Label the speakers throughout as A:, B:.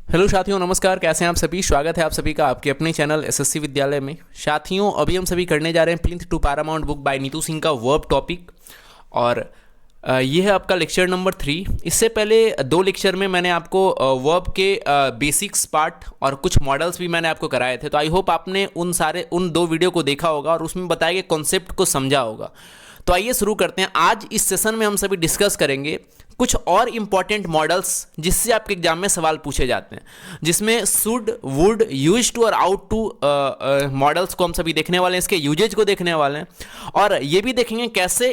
A: Hello साथियों, नमस्कार। कैसे हैं आप सभी? स्वागत है आप सभी का आपके अपने चैनल एसएससी विद्यालय में। साथियों, अभी हम सभी करने जा रहे हैं plinth to paramount book by Neetu Singh का वर्ब टॉपिक, और ये है आपका लेक्चर नंबर 3। इससे पहले दो लेक्चर में मैंने आपको वर्ब के बेसिक्स पार्ट और कुछ मॉडल्स भी मैंने आपको कराए थे। तो आई होप आपने उन दो वीडियो को देखा होगा और उसमें बताए गए कॉन्सेप्ट को समझा होगा। तो आइए शुरू करते हैं। आज इस सेशन में हम सभी डिस्कस करेंगे कुछ और इंपॉर्टेंट मॉडल्स जिससे आपके एग्जाम में सवाल पूछे जाते हैं, जिसमें शुड, वुड, यूज टू और आउट टू मॉडल्स को हम सभी देखने वाले हैं, इसके यूजेज को देखने वाले हैं, और ये भी देखेंगे कैसे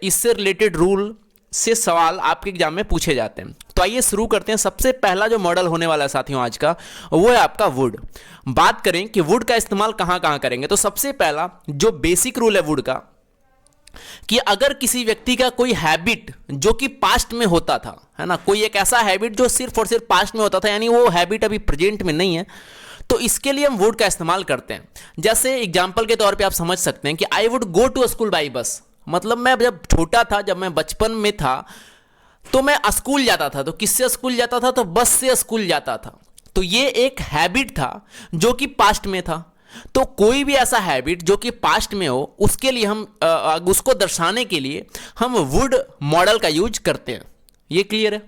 A: इससे रिलेटेड रूल से सवाल आपके एग्जाम में पूछे जाते हैं। तो आइए शुरू करते हैं। सबसे पहला जो मॉडल होने वाला है साथियों आज का, वो है आपका वुड। बात करें कि वुड का इस्तेमाल कहाँ कहाँ करेंगे, तो सबसे पहला जो बेसिक रूल है वुड का, कि अगर किसी व्यक्ति का कोई हैबिट जो कि पास्ट में होता था, है ना, कोई एक ऐसा हैबिट जो सिर्फ और सिर्फ पास्ट में होता था, यानी वो हैबिट अभी प्रेजेंट में नहीं है, तो इसके लिए हम वुड का इस्तेमाल करते हैं। जैसे एग्जांपल के तौर पे आप समझ सकते हैं कि I would go to school by bus. मतलब मैं जब छोटा था, जब मैं बचपन में था, तो मैं स्कूल जाता था। तो किससे स्कूल जाता था? तो बस से स्कूल जाता था। तो ये एक हैबिट था जो कि पास्ट में था। तो कोई भी ऐसा हैबिट जो कि पास्ट में हो, उसके लिए हम उसको दर्शाने के लिए हम वुड मॉडल का यूज करते हैं। ये क्लियर है?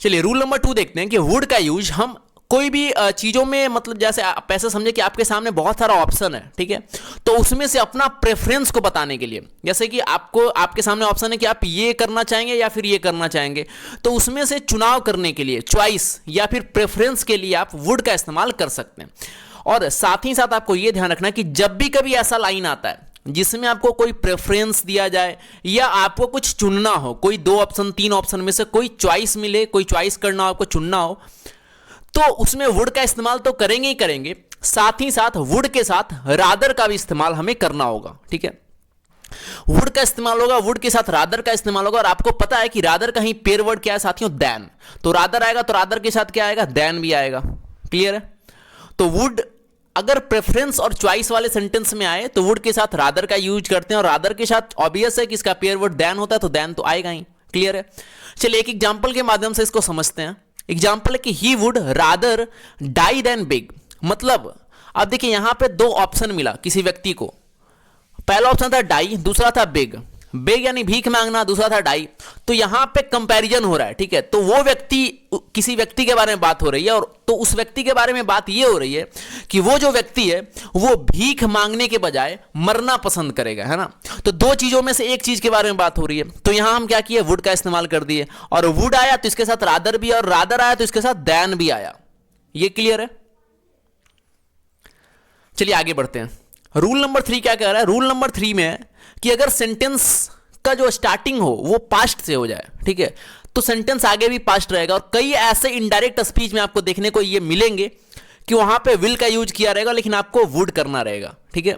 A: चलिए रूल नंबर 2 देखते हैं कि वुड का यूज हम कोई भी चीज़ों में, मतलब जैसे आप ऐसा समझे कि आपके सामने बहुत सारा ऑप्शन है, ठीक है, तो उसमें से अपना प्रेफरेंस को बताने के लिए, जैसे कि आपके सामने ऑप्शन है कि आप ये करना चाहेंगे या फिर ये करना चाहेंगे, तो उसमें से चुनाव करने के लिए, चॉइस या फिर प्रेफरेंस के लिए आप वुड का इस्तेमाल कर सकते हैं। और साथ ही साथ आपको यह ध्यान रखना कि जब भी कभी ऐसा लाइन आता है जिसमें आपको कोई प्रेफरेंस दिया जाए या आपको कुछ चुनना हो, कोई 2 ऑप्शन 3 ऑप्शन में से कोई चॉइस मिले, कोई चॉइस करना हो, आपको चुनना हो, तो उसमें वुड का इस्तेमाल तो करेंगे ही करेंगे, साथ ही साथ वुड के साथ रादर का भी इस्तेमाल हमें करना होगा। ठीक है, वुड का इस्तेमाल होगा, वुड के साथ रादर का इस्तेमाल होगा। और आपको पता है कि रादर का ही पेयर वर्ड क्या है साथियों? देन। तो रादर आएगा तो रादर के साथ क्या आएगा? देन भी आएगा। क्लियर है? तो वुड अगर प्रेफरेंस और चॉइस वाले सेंटेंस में आए तो वुड के साथ रादर का यूज करते हैं, और रादर के साथ ऑब्वियस है कि इसका पेयर वर्ड देन होता है, तो देन तो आएगा ही। क्लियर है? चलिए एक एग्जांपल के माध्यम से इसको समझते हैं। एग्जांपल है कि he would rather die than beg. मतलब अब देखिए यहां पे 2 ऑप्शन मिला किसी व्यक्ति को। पहला ऑप्शन था डाई, दूसरा था बेग। बेग यानी भीख मांगना, दूसरा था डाई। तो यहां पे कंपैरिजन हो रहा है। ठीक है, तो वो व्यक्ति, किसी व्यक्ति के बारे में बात हो रही है, और तो उस व्यक्ति के बारे में बात ये हो रही है कि वो जो व्यक्ति है वो भीख मांगने के बजाय मरना पसंद करेगा, है ना। तो 2 चीजों में से एक चीज के बारे में बात हो रही है। तो यहां हम क्या किए? वुड का इस्तेमाल कर दिए, और वुड आया तो इसके साथ रादर भी, और रादर आया तो इसके साथ देन भी आया। ये क्लियर है? चलिए आगे बढ़ते हैं। रूल नंबर 3 क्या कह रहा है? रूल नंबर 3 में है कि अगर सेंटेंस का जो स्टार्टिंग हो वो पास्ट से हो जाए, ठीक है, तो सेंटेंस आगे भी पास्ट रहेगा। और कई ऐसे इनडायरेक्ट स्पीच में आपको देखने को ये मिलेंगे कि वहां पे विल का यूज किया रहेगा, लेकिन आपको वुड करना रहेगा। ठीक है,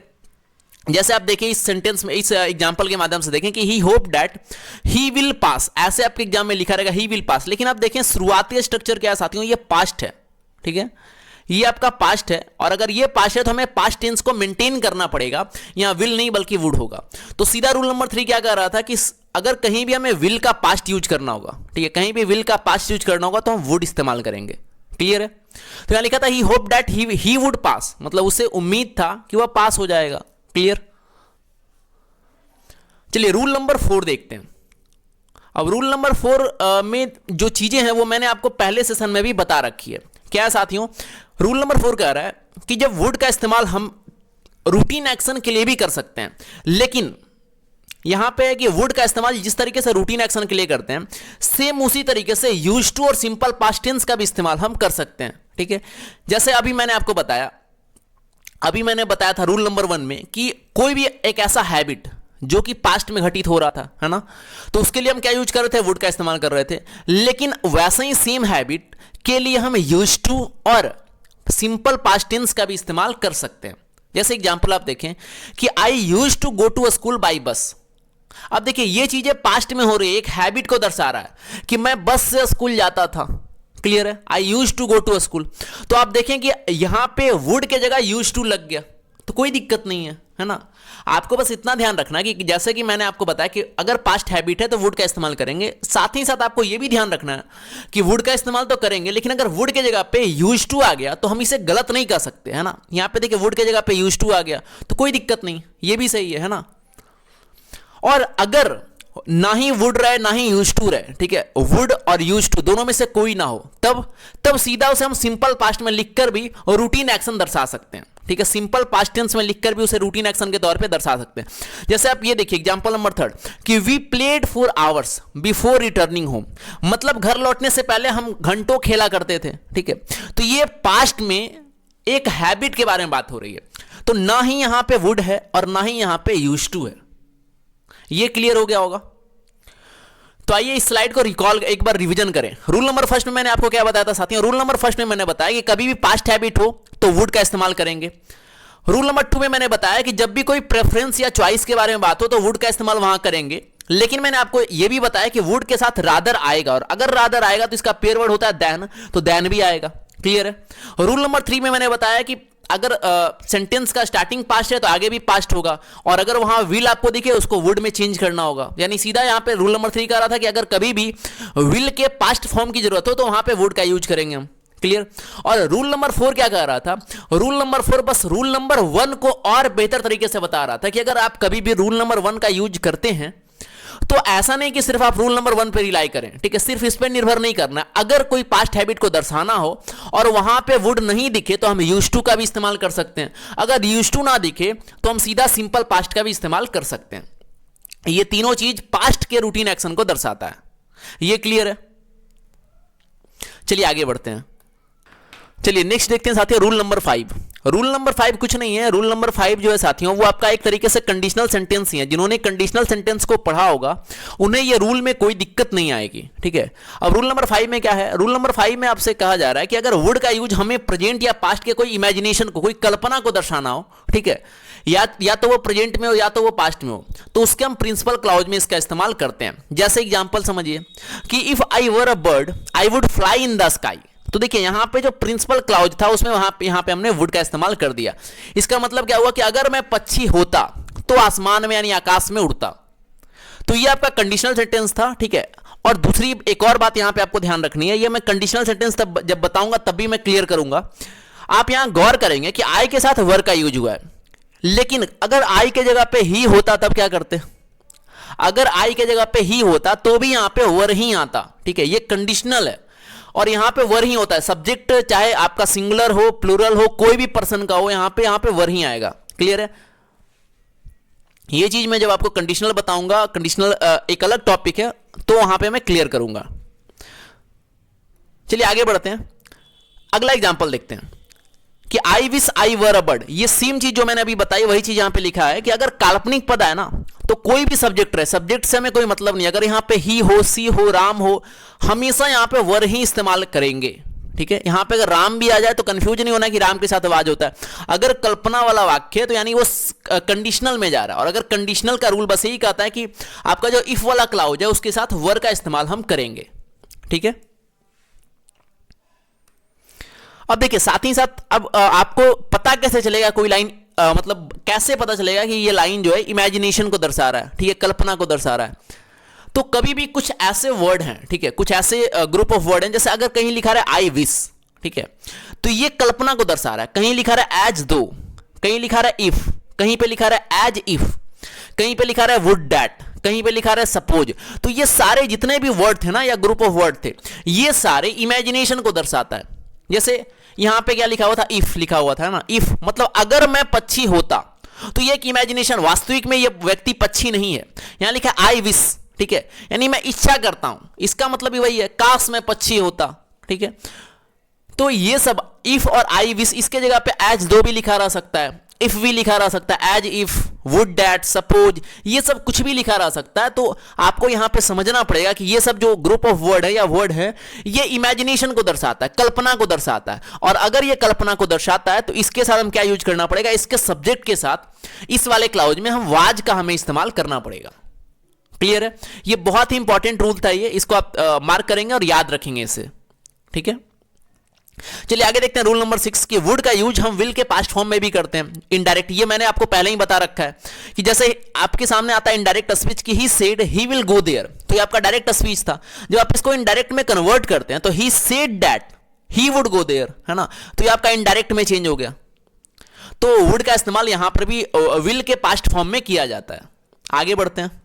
A: जैसे आप देखें इस सेंटेंस में, इस एग्जांपल के माध्यम से देखें कि he hope that he will pass. ऐसे आपके एग्जाम में लिखा रहेगा ही विल पास, लेकिन आप देखें शुरुआती स्ट्रक्चर क्या है साथियों? ये पास्ट है। ठीक है, ये आपका पास्ट है, और अगर ये पास्ट है तो हमें पास्ट टेंस को मेंटेन करना पड़ेगा। यहां विल नहीं बल्कि वुड होगा। तो सीधा रूल नंबर 3 क्या कह रहा था कि अगर कहीं भी हमें विल का पास्ट यूज करना होगा, ठीक है, कहीं भी विल का पास्ट यूज करना होगा तो हम वुड इस्तेमाल करेंगे। क्लियर है? तो यहां लिखा था he hope that he would pass, मतलब उसे उम्मीद था कि वह पास हो जाएगा। क्लियर? चलिए रूल नंबर 4 देखते हैं। अब रूल नंबर 4 में जो चीजें हैं वो मैंने आपको पहले सेशन में भी बता रखी है। क्या है साथियों? रूल नंबर 4 कह रहा है कि जब वुड का इस्तेमाल हम रूटीन एक्शन के लिए भी कर सकते हैं, लेकिन यहां पे है कि वुड का इस्तेमाल जिस तरीके से रूटीन एक्शन के लिए करते हैं, सेम उसी तरीके से यूज्ड टू और सिंपल पास्ट टेंस का भी इस्तेमाल हम कर सकते हैं। ठीक है, जैसे अभी मैंने बताया था रूल नंबर 1 में कि कोई भी एक ऐसा हैबिट जो कि पास्ट में घटित हो रहा था, है ना, तो उसके लिए हम क्या यूज कर रहे थे? वुड का इस्तेमाल कर रहे थे। लेकिन वैसे ही सेम हैबिट के लिए हम यूज टू और सिंपल पास्ट टेंस का भी इस्तेमाल कर सकते हैं। जैसे एग्जांपल आप देखें कि I use to go to school by bus. अब देखिए ये चीजें पास्ट में हो रही है, एक हैबिट को दर्शा रहा है कि मैं बस से स्कूल जाता था। क्लियर है? I use to go to school. तो आप देखें कि यहां पे वुड के जगह यूज टू लग गया, तो कोई दिक्कत नहीं है ना। आपको बस इतना ध्यान रखना कि जैसे कि मैंने आपको बताया कि अगर पास्ट हैबिट है तो वुड का इस्तेमाल करेंगे। साथ ही साथ आपको यह भी ध्यान रखना है कि वुड का इस्तेमाल तो करेंगे, लेकिन अगर वुड के जगह पे यूज्ड टू आ गया तो हम इसे गलत नहीं कर सकते, है ना। यहां पे देखिए वुड के जगह पे यूज्ड टू आ गया तो कोई दिक्कत नहीं, ये भी सही है ना। और अगर ना ही वुड रहे ना ही यूज टू रहे, ठीक है, वुड और यूज टू दोनों में से कोई ना हो, तब सीधा उसे हम सिंपल पास्ट में लिखकर भी रूटीन एक्शन दर्शा सकते हैं, ठीक है। सिंपल पास्ट टेंस में लिखकर भी उसे रूटीन एक्शन के तौर पे दर्शा सकते हैं। जैसे आप ये देखिए एग्जांपल नंबर 3 कि we played for hours before returning home, मतलब घर लौटने से पहले हम घंटों खेला करते थे, ठीक है। तो ये पास्ट में एक हैबिट के बारे में बात हो रही है, तो ना ही यहां पे वुड है और ना ही यहां पे यूज टू है। ये क्लियर हो गया होगा। तो आइए इस स्लाइड को रिकॉल एक बार रिवीजन करें। रूल नंबर फर्स्ट में मैंने आपको क्या बताया था साथियों? रूल नंबर फर्स्ट में मैंने बताया कि कभी भी पास्ट हैबिट हो तो वुड का इस्तेमाल करेंगे। रूल नंबर 2 में मैंने बताया कि जब भी कोई प्रेफरेंस या चॉइस के बारे में बात हो तो वुड का इस्तेमाल वहां करेंगे, लेकिन मैंने आपको यह भी बताया कि वुड के साथ रादर आएगा, और अगर रादर आएगा तो इसका पेयर वर्ड होता है देन, तो देन भी आएगा। क्लियर है। रूल नंबर 3 में मैंने बताया कि अगर सेंटेंस का स्टार्टिंग पास्ट है तो आगे भी पास्ट होगा, और अगर वहां विल आपको दिखे उसको वुड में चेंज करना होगा। यानी सीधा यहां पे रूल नंबर 3 कह रहा था कि अगर कभी भी विल के पास्ट फॉर्म की जरूरत हो तो वहां पे वुड का यूज करेंगे हम। क्लियर। और रूल नंबर 4 क्या कह रहा था? रूल नंबर 4 बस रूल नंबर 1 को और बेहतर तरीके से बता रहा था कि अगर आप कभी भी रूल नंबर 1 का यूज करते हैं तो ऐसा नहीं कि सिर्फ आप रूल नंबर 1 पे रिलाई करें, ठीक है, सिर्फ इस पे निर्भर नहीं करना। अगर कोई पास्ट हैबिट को दर्शाना हो और वहां पे वुड नहीं दिखे तो हम यूज टू का भी इस्तेमाल कर सकते हैं। अगर यूज टू ना दिखे तो हम सीधा सिंपल पास्ट का भी इस्तेमाल कर सकते हैं। ये तीनों चीज पास्ट के रूटीन एक्शन को दर्शाता है। ये क्लियर है। चलिए आगे बढ़ते हैं। चलिए नेक्स्ट देखते हैं साथियों रूल नंबर 5। रूल नंबर 5 कुछ नहीं है। रूल नंबर 5 जो है साथियों वो आपका एक तरीके से कंडीशनल सेंटेंस ही है। जिन्होंने कंडीशनल सेंटेंस को पढ़ा होगा उन्हें ये रूल में कोई दिक्कत नहीं आएगी, ठीक है। अब रूल नंबर 5 में क्या है? रूल नंबर 5 में आपसे कहा जा रहा है कि अगर वुड का यूज हमें प्रेजेंट या पास्ट के कोई इमेजिनेशन को, कोई कल्पना को दर्शाना हो, ठीक है, या तो वो प्रेजेंट में हो या तो वो पास्ट में हो, तो उसके हम प्रिंसिपल क्लॉज में इसका इस्तेमाल करते हैं। जैसे एग्जांपल समझिए कि if I were a bird I would fly in the sky. तो देखिए यहां पे जो प्रिंसिपल क्लॉज था उसमें यहां पे हमने वुड का इस्तेमाल कर दिया। इसका मतलब क्या हुआ कि अगर मैं पक्षी होता तो आसमान में यानी आकाश में उड़ता। तो ये आपका कंडीशनल सेंटेंस था, ठीक है। और दूसरी एक और बात यहां पे आपको ध्यान रखनी है, ये मैं कंडीशनल सेंटेंस तब जब बताऊंगा तब भी मैं क्लियर करूंगा। आप यहां गौर करेंगे कि आई के साथ वर का यूज हुआ है, लेकिन अगर आई के जगह पे ही होता तब क्या करते? अगर आई के जगह पे ही होता तो भी यहां पे वर ही आता, ठीक है। ये कंडीशनल है और यहां पे वर ही होता है। सब्जेक्ट चाहे आपका सिंगुलर हो, प्लूरल हो, कोई भी पर्सन का हो, यहां पे वर ही आएगा। क्लियर है। ये चीज मैं जब आपको कंडीशनल बताऊंगा, कंडीशनल एक अलग टॉपिक है, तो वहां पे मैं क्लियर करूंगा। चलिए आगे बढ़ते हैं। अगला एग्जांपल देखते हैं कि I wish I were a bird. ये सेम चीज जो मैंने अभी बताई वही चीज यहां पे लिखा है कि अगर काल्पनिक पद है ना तो कोई भी सब्जेक्ट रहे, सब्जेक्ट से हमें कोई मतलब नहीं। अगर यहां पे ही हो, सी हो, राम हो, हमेशा यहां पे वर ही इस्तेमाल करेंगे, ठीक है। यहां पे अगर राम भी आ जाए तो कंफ्यूज नहीं होना कि राम के साथ आवाज होता है। अगर कल्पना वाला वाक्य है तो यानी वो कंडीशनल में जा रहा है, और अगर कंडीशनल का रूल बस यही कहता है कि आपका जो इफ वाला क्लाउज है उसके साथ वर का इस्तेमाल हम करेंगे, ठीक है। अब देखिए साथ ही साथ अब आपको पता कैसे चलेगा कोई लाइन, मतलब कैसे पता चलेगा कि ये लाइन जो है इमेजिनेशन को दर्शा रहा है, ठीक है, कल्पना को दर्शा रहा है? तो कभी भी कुछ ऐसे वर्ड हैं, ठीक है, कुछ ऐसे ग्रुप ऑफ वर्ड हैं, जैसे अगर कहीं लिखा रहा है आई विश, ठीक है, तो ये कल्पना को दर्शा रहा है। कहीं लिखा रहा है एज दो, कहीं लिखा रहा है इफ, कहीं पे लिखा रहा है एज इफ, कहीं पे लिखा रहा है वुड डैट, कहीं पे लिखा रहा है सपोज। तो ये सारे जितने भी वर्ड थे ना या ग्रुप ऑफ वर्ड थे, ये सारे इमेजिनेशन को दर्शाता है। जैसे यहां पे क्या लिखा हुआ था? इफ लिखा हुआ था ना। इफ मतलब अगर मैं पक्षी होता, तो ये एक इमेजिनेशन, वास्तविक में ये व्यक्ति पक्षी नहीं है। यहां लिखा आई विश, ठीक है, यानी मैं इच्छा करता हूं। इसका मतलब भी वही है, काश मैं पक्षी होता, ठीक है। तो ये सब इफ और आई विश, इसके जगह पे एज दो भी लिखा रह सकता है, इफ भी लिखा रह सकता है, as if, would that, suppose, ये सब कुछ भी लिखा रह सकता है। तो आपको यहां पे समझना पड़ेगा कि ये सब जो ग्रुप ऑफ वर्ड है या वर्ड है, ये इमेजिनेशन को दर्शाता है, कल्पना को दर्शाता है। और अगर ये कल्पना को दर्शाता है तो इसके साथ हम क्या यूज करना पड़ेगा? इसके सब्जेक्ट के साथ इस वाले क्लाउज में हम वाज का हमें इस्तेमाल करना पड़ेगा। क्लियर है। ये बहुत ही इंपॉर्टेंट रूल था, ये इसको आप मार्क करेंगे और याद रखेंगे इसे, ठीक है। चलिए आगे देखते हैं रूल नंबर 6 कि वुड का यूज हम विल के पास्ट फॉर्म में भी करते हैं इनडायरेक्ट। ये मैंने आपको पहले ही बता रखा है कि जैसे आपके सामने आता है इनडायरेक्ट स्पीच कि he said he will go there, तो ये आपका डायरेक्ट स्पीच था। जब आप इसको इनडायरेक्ट में कन्वर्ट करते हैं तो he said that he would go there, है ना, तो ये आपका इनडायरेक्ट में चेंज हो गया। तो वुड का इस्तेमाल यहां पर भी विल के पास्ट फॉर्म में किया जाता है। आगे बढ़ते हैं।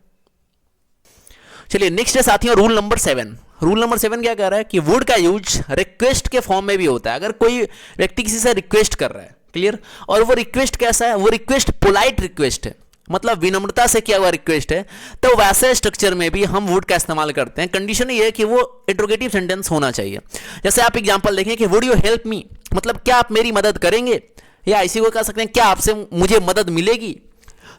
A: चलिए नेक्स्ट है साथियों रूल नंबर 7। रूल नंबर 7 क्या कह रहा है कि वुड का यूज रिक्वेस्ट के फॉर्म में भी होता है। अगर कोई व्यक्ति किसी से रिक्वेस्ट कर रहा है, क्लियर, और वो रिक्वेस्ट कैसा है, वो रिक्वेस्ट पोलाइट रिक्वेस्ट है, मतलब विनम्रता से किया हुआ रिक्वेस्ट है, तो वैसे स्ट्रक्चर में भी हम वुड का इस्तेमाल करते हैं। कंडीशन ये है कि वो इंट्रोगेटिव सेंटेंस होना चाहिए। जैसे आप एग्जांपल देखें कि वुड यू हेल्प मी, मतलब क्या आप मेरी मदद करेंगे, या इसी को कह सकते हैं क्या आपसे मुझे मदद मिलेगी।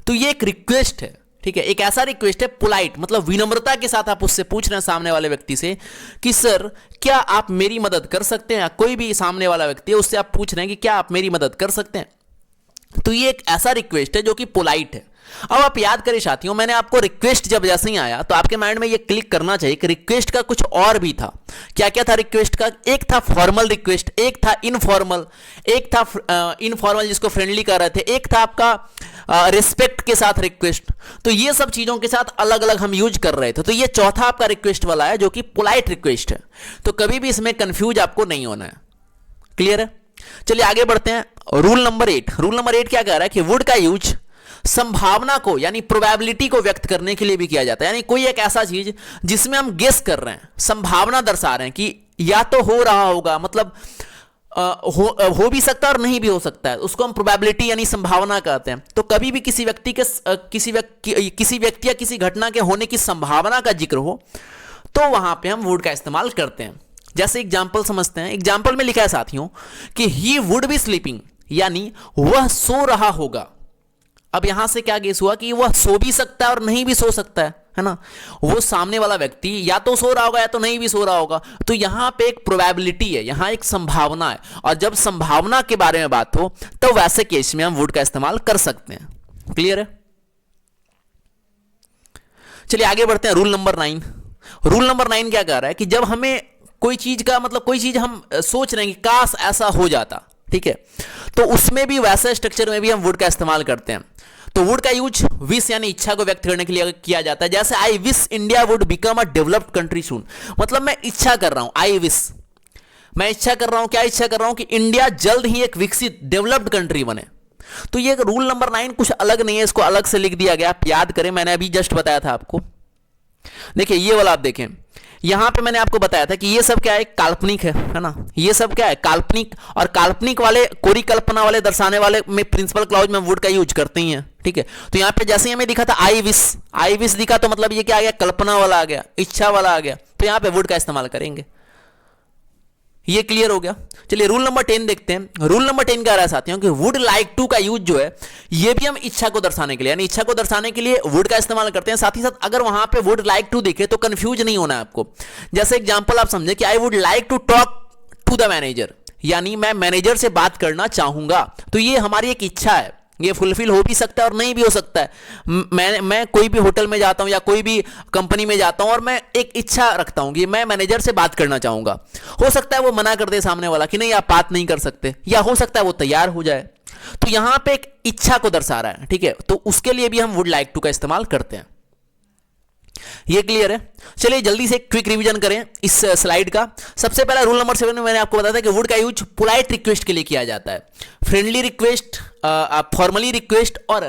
A: तो ये एक रिक्वेस्ट है, ठीक है, एक ऐसा रिक्वेस्ट है पोलाइट, मतलब विनम्रता के साथ आप उससे पूछ रहे हैं सामने वाले व्यक्ति से कि सर क्या आप मेरी मदद कर सकते हैं, या कोई भी सामने वाला व्यक्ति है उससे आप पूछ रहे हैं कि क्या आप मेरी मदद कर सकते हैं। तो ये एक ऐसा रिक्वेस्ट है जो कि पोलाइट है। अब आप याद करें साथियों, मैंने आपको रिक्वेस्ट जब जैसे ही आया तो आपके माइंड में ये क्लिक करना चाहिए कि रिक्वेस्ट का कुछ और भी था। क्या क्या था रिक्वेस्ट का? एक था फॉर्मल रिक्वेस्ट, एक था इनफॉर्मल, एक था इनफॉर्मल जिसको फ्रेंडली कर रहे थे, एक था आपका रिस्पेक्ट के साथ रिक्वेस्ट। तो ये सब चीजों के साथ अलग अलग हम यूज कर रहे थे। तो ये चौथा आपका रिक्वेस्ट वाला है जो कि पोलाइट रिक्वेस्ट है। तो कभी भी इसमें कंफ्यूज आपको नहीं होना है। क्लियर है? चलिए आगे बढ़ते हैं। Rule number 8। रूल नंबर 8 क्या कह रहा है कि वुड का यूज संभावना को यानी प्रोबेबिलिटी को व्यक्त करने के लिए भी किया जाता है। यानी कोई एक ऐसा चीज जिसमें हम गेस कर रहे हैं, संभावना दर्शा रहे हैं कि या तो हो रहा होगा, मतलब हो भी सकता है और नहीं भी हो सकता है, उसको हम प्रोबेबिलिटी यानी संभावना कहते हैं। तो कभी भी किसी व्यक्ति के किसी व्यक्ति या किसी घटना के होने की संभावना का जिक्र हो तो वहां पे हम वुड का इस्तेमाल करते हैं। जैसे एग्जाम्पल समझते हैं। एग्जाम्पल में लिखा है साथियों कि ही वुड बी स्लीपिंग, यानी वह सो रहा होगा। अब यहां से क्या गेस हुआ कि वह सो भी सकता है और नहीं भी सो सकता है ना। वो सामने वाला व्यक्ति या तो सो रहा होगा या तो नहीं भी सो रहा होगा। तो यहां पे एक प्रोबेबिलिटी है, यहां एक संभावना है, और जब संभावना के बारे में बात हो तो वैसे केस में हम वुड का इस्तेमाल कर सकते हैं। क्लियर है? चलिए आगे बढ़ते हैं। Rule number 9। रूल नंबर 9 क्या कह रहा है कि जब हमें कोई चीज का मतलब कोई चीज हम सोच रहे हैं कि काश ऐसा हो जाता, ठीक है, तो उसमें भी वैसे स्ट्रक्चर में भी हम वुड का इस्तेमाल करते हैं। तो वुड का यूज विश यानी इच्छा को व्यक्त करने के लिए किया जाता है। जैसे I wish India would become a developed country soon, मतलब मैं इच्छा कर रहा हूं, आई विश, मैं इच्छा कर रहा हूं, क्या इच्छा कर रहा हूं कि इंडिया जल्द ही एक विकसित डेवलप्ड कंट्री बने। तो ये रूल नंबर 9 कुछ अलग नहीं है, इसको अलग से लिख दिया गया। आप याद करें, मैंने अभी जस्ट बताया था आपको। देखिए ये वाला आप देखें, यहां पे मैंने आपको बताया था कि ये सब क्या है, काल्पनिक है ना। ये सब क्या है, काल्पनिक, और काल्पनिक वाले कोरी कल्पना वाले दर्शाने वाले में प्रिंसिपल क्लॉज में वुड का यूज करते ही हैं, ठीक है। तो यहां पे जैसे ही हमें दिखा था आई विश दिखा, तो मतलब ये क्या आ गया, कल्पना वाला आ गया, इच्छा वाला आ गया। तो यहां पे वुड का इस्तेमाल करेंगे। ये क्लियर हो गया। चलिए रूल नंबर 10 देखते हैं। रूल नंबर 10 कह रहा है साथियों कि वुड लाइक टू का यूज जो है ये भी हम इच्छा को दर्शाने के लिए, यानी इच्छा को दर्शाने के लिए वुड का इस्तेमाल करते हैं। साथ ही साथ अगर वहां पे वुड लाइक टू दिखे तो कंफ्यूज नहीं होना है आपको। जैसे एग्जांपल आप समझे कि I would like to talk to the manager, यानी मैं मैनेजर से बात करना चाहूंगा। तो ये हमारी एक इच्छा है, ये फुलफिल हो भी सकता है और नहीं भी हो सकता है। मैं कोई भी होटल में जाता हूं या कोई भी कंपनी में जाता हूं और मैं एक इच्छा रखता हूं कि मैं मैनेजर से बात करना चाहूंगा। हो सकता है वो मना कर दे सामने वाला कि नहीं आप बात नहीं कर सकते, या हो सकता है वो तैयार हो जाए। तो यहां पे एक इच्छा को दर्शा रहा है, ठीक है। तो उसके लिए भी हम वुड लाइक टू का इस्तेमाल करते हैं। ये क्लियर है? चलिए जल्दी से क्विक रिवीजन करें इस स्लाइड का। सबसे पहला रूल नंबर 7 में मैंने आपको बताया था कि वुड का यूज पोलाइट रिक्वेस्ट के लिए किया जाता है। फ्रेंडली रिक्वेस्ट, फॉर्मली रिक्वेस्ट और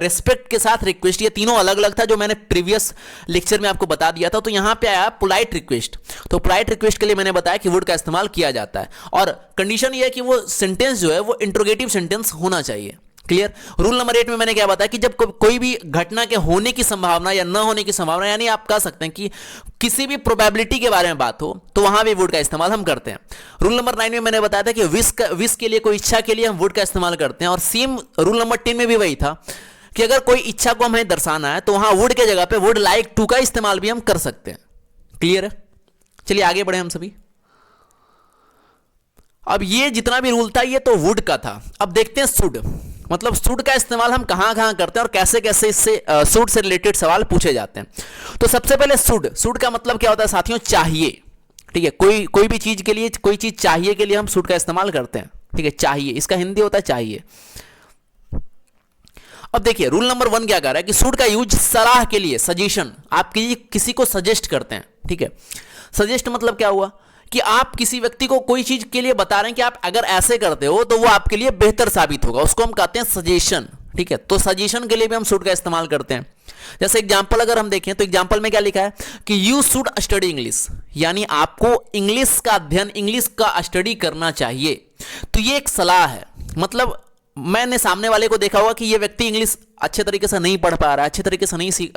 A: रेस्पेक्ट के साथ रिक्वेस्ट, ये तीनों अलग अलग था जो मैंने प्रीवियस लेक्चर में आपको बता दिया था। तो यहां पे आया पोलाइट रिक्वेस्ट। तो पोलाइट रिक्वेस्ट के लिए मैंने बताया कि वुड का इस्तेमाल किया जाता है, और कंडीशन ये है कि वो सेंटेंस जो है वो इंट्रोगेटिव सेंटेंस होना चाहिए। क्लियर? रूल नंबर 8 में मैंने क्या बताया कि जब कोई भी घटना के होने की संभावना या न होने की संभावना, यानी आप कह सकते हैं कि किसी भी प्रोबेबिलिटी के बारे में बात हो, तो वहां भी वुड का इस्तेमाल हम करते हैं। रूल नंबर 9 में मैंने बताया था कि विश के लिए, कोई इच्छा के लिए हम वुड का इस्तेमाल करते हैं। और सेम रूल नंबर 10 में भी वही था कि अगर कोई इच्छा को हमें दर्शाना है तो वहां वुड के जगह पे वुड लाइक टू का इस्तेमाल भी हम कर सकते हैं। क्लियर है? चलिए आगे बढ़े हम सभी। अब ये जितना भी रूल था ये तो वुड का था। अब देखते हैं शुड, मतलब शुड का इस्तेमाल हम कहां कहां करते हैं और कैसे कैसे इससे शुड से रिलेटेड सवाल पूछे जाते हैं। तो सबसे पहले शुड का मतलब क्या होता है साथियों, चाहिए, ठीक है, कोई कोई भी चीज के लिए, कोई चीज चाहिए के लिए हम शुड का इस्तेमाल करते हैं। ठीक है, चाहिए, इसका हिंदी होता है चाहिए। अब देखिए रूल नंबर 1 क्या कर रहा है कि शुड का यूज सलाह के लिए, सजेशन, आप किसी को सजेस्ट करते हैं। ठीक है, सजेस्ट मतलब क्या हुआ कि आप किसी व्यक्ति को कोई चीज के लिए बता रहे हैं कि आप अगर ऐसे करते हो तो वो आपके लिए बेहतर साबित होगा, उसको हम कहते हैं सजेशन। ठीक है, तो सजेशन के लिए भी हम शुड का इस्तेमाल करते हैं। जैसे एग्जांपल अगर हम देखें तो एग्जांपल में क्या लिखा है कि यू शुड स्टडी इंग्लिश, यानी आपको इंग्लिश का अध्ययन, इंग्लिश का स्टडी करना चाहिए। तो ये एक सलाह है, मतलब मैंने सामने वाले को देखा होगा कि ये व्यक्ति इंग्लिश अच्छे तरीके से नहीं पढ़ पा रहा है, अच्छे तरीके से नहीं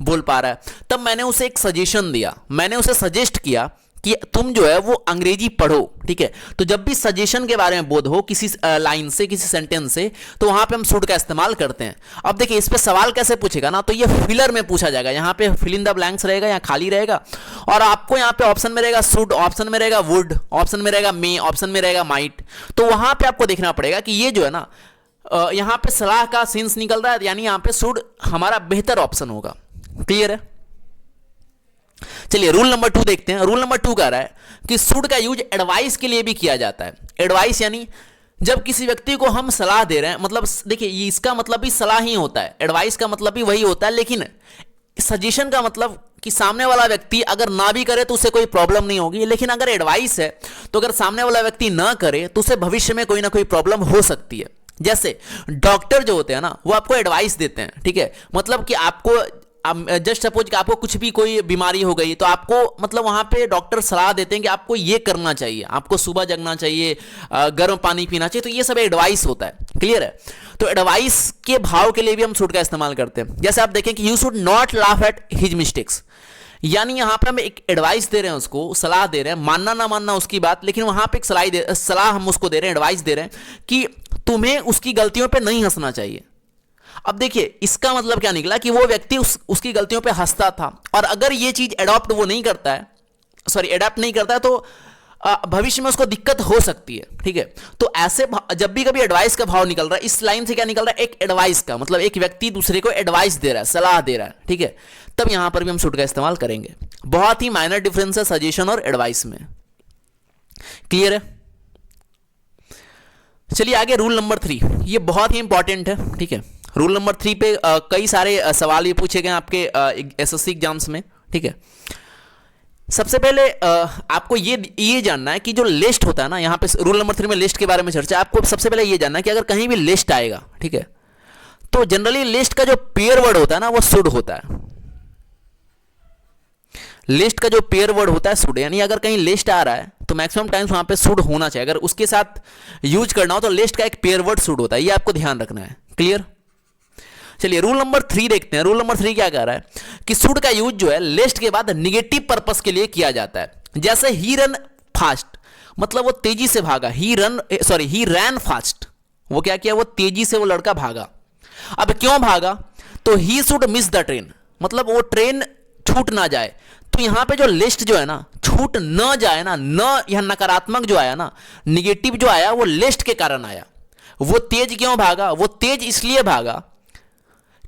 A: बोल पा रहा है, तब मैंने उसे एक सजेशन दिया, मैंने उसे सजेस्ट किया कि तुम जो है वो अंग्रेजी पढ़ो। ठीक है, तो जब भी सजेशन के बारे में बोध हो किसी लाइन से, किसी सेंटेंस से, तो वहां पे हम शुड का इस्तेमाल करते हैं। अब देखिए इस पे सवाल कैसे पूछेगा ना, तो ये फिलर में पूछा जाएगा, यहाँ पे फिल इन द ब्लैंक्स रहेगा, यहाँ खाली रहेगा, और आपको यहाँ पे ऑप्शन में रहेगा शुड, ऑप्शन में रहेगा वुड, ऑप्शन में रहेगा मे, ऑप्शन में रहेगा माइट। तो वहां पे आपको देखना पड़ेगा कि ये जो है ना यहाँ पे सलाह का सेंस निकल रहा है, यानी यहाँ पे शुड हमारा बेहतर ऑप्शन होगा। क्लियर है? चलिए रूल नंबर 2 देखते हैं। रूल नंबर 2 कह रहा है कि शुड का यूज एडवाइस के लिए भी किया जाता है। एडवाइस यानी जब किसी व्यक्ति को हम सलाह दे रहे हैं, मतलब देखिए इसका मतलब भी सलाह ही होता है, एडवाइस का मतलब भी वही होता है, लेकिन सजेशन का मतलब कि सामने वाला व्यक्ति अगर ना भी करे तो उसे कोई प्रॉब्लम नहीं होगी, लेकिन अगर एडवाइस है तो अगर सामने वाला व्यक्ति ना करे तो उसे भविष्य में कोई ना कोई प्रॉब्लम हो सकती है। जैसे डॉक्टर जो होते हैं ना वो आपको एडवाइस देते हैं। ठीक है, मतलब कि आपको जस्ट सपोज कि आपको कुछ भी कोई बीमारी हो गई तो आपको मतलब वहां पे डॉक्टर सलाह देते हैं कि आपको ये करना चाहिए, आपको सुबह जगना चाहिए, गर्म पानी पीना चाहिए, तो ये सब एडवाइस होता है। क्लियर है? तो एडवाइस के भाव के लिए भी हम शुड का इस्तेमाल करते हैं। जैसे आप देखें कि you should not laugh at his mistakes, यानी यहां पे हम एक एडवाइस दे रहे हैं, उसको सलाह दे रहे हैं, मानना ना मानना उसकी बात, लेकिन वहां पे एक सलाह हम उसको दे रहे हैं, एडवाइस दे रहे हैं कि तुम्हें उसकी गलतियों पे नहीं हंसना चाहिए। अब देखिए इसका मतलब क्या निकला कि वो व्यक्ति उसकी गलतियों पे हंसता था, और अगर ये चीज एडॉप्ट वो नहीं करता है, सॉरी एडॉप्ट नहीं करता है, तो भविष्य में उसको दिक्कत हो सकती है। ठीक है, तो ऐसे जब भी कभी एडवाइस का भाव निकल रहा है, इस लाइन से क्या निकल रहा है, एक एडवाइस का मतलब एक व्यक्ति दूसरे को एडवाइस दे रहा है, सलाह दे रहा है। ठीक है, तब यहां पर भी हम शुड का इस्तेमाल करेंगे। बहुत ही माइनर डिफरेंस है सजेशन और एडवाइस में। क्लियर है? चलिए आगे रूल नंबर 3, ये बहुत ही इंपॉर्टेंट है। ठीक है, रूल नंबर 3 पे कई सारे सवाल भी पूछे गए आपके एसएससी एग्जाम्स में। ठीक है, सबसे पहले आपको ये जानना है कि जो लिस्ट होता है ना, यहाँ पे रूल नंबर 3 में लिस्ट के बारे में चर्चा, आपको सबसे पहले ये जानना है कि अगर कहीं भी लिस्ट आएगा, ठीक है, तो जनरली लिस्ट का जो पेयर वर्ड होता है ना वो शुड होता है। लिस्ट का जो पेयर वर्ड होता है शुड, यानी अगर कहीं लिस्ट आ रहा है तो मैक्सिमम टाइम्स वहां पे शुड होना चाहिए। अगर उसके साथ यूज करना हो तो लिस्ट का एक पेयर वर्ड शुड होता है, ये आपको ध्यान रखना है। क्लियर? चलिए रूल नंबर 3 देखते हैं। रूल नंबर 3 क्या कह रहा है कि शुड का यूज जो है लिस्ट के बाद निगेटिव पर्पस के लिए किया जाता है। जैसे ही रन फास्ट, मतलब वो तेजी से भागा, ही रैन फास्ट, वो क्या किया, वो तेजी से वो लड़का भागा। अब क्यों भागा, तो he should miss the train, मतलब वो ट्रेन छूट ना जाए। तो यहां पे जो लिस्ट जो है ना छूट न जाए ना, न यह नकारात्मक जो आया ना, निगेटिव जो आया वो लिस्ट के कारण आया। वो तेज क्यों भागा, वो तेज इसलिए भागा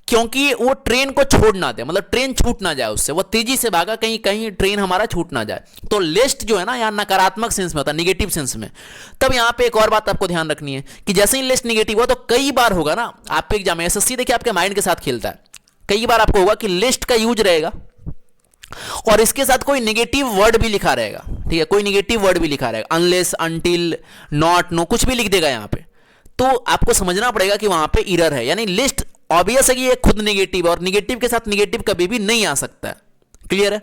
A: क्योंकि वो ट्रेन को छोड़ ना दे, मतलब ट्रेन छूट ना जाए उससे, वो तेजी से भागा, कहीं कहीं ट्रेन हमारा छूट ना जाए। तो लिस्ट जो है ना यहाँ नकारात्मक सेंस में होता है, निगेटिव सेंस में। तब यहाँ पे एक और बात आपको ध्यान रखनी है कि जैसे ही लिस्ट निगेटिव हो तो कई बार होगा ना आपके एग्जाम में, एसएससी देखिए आपके माइंड के साथ खेलता है, कई बार आपको होगा कि लिस्ट का यूज रहेगा और इसके साथ कोई निगेटिव वर्ड भी लिखा रहेगा। ठीक है, कोई निगेटिव वर्ड भी लिखा रहेगा, अनलेस, अनटिल, नॉट, नो, कुछ भी लिख देगा यहाँ पे। तो आपको समझना पड़ेगा कि वहां पे एरर है, यानी लिस्ट ऑब्वियस है कि ये खुद निगेटिव है और निगेटिव के साथ निगेटिव कभी भी नहीं आ सकता है। क्लियर है?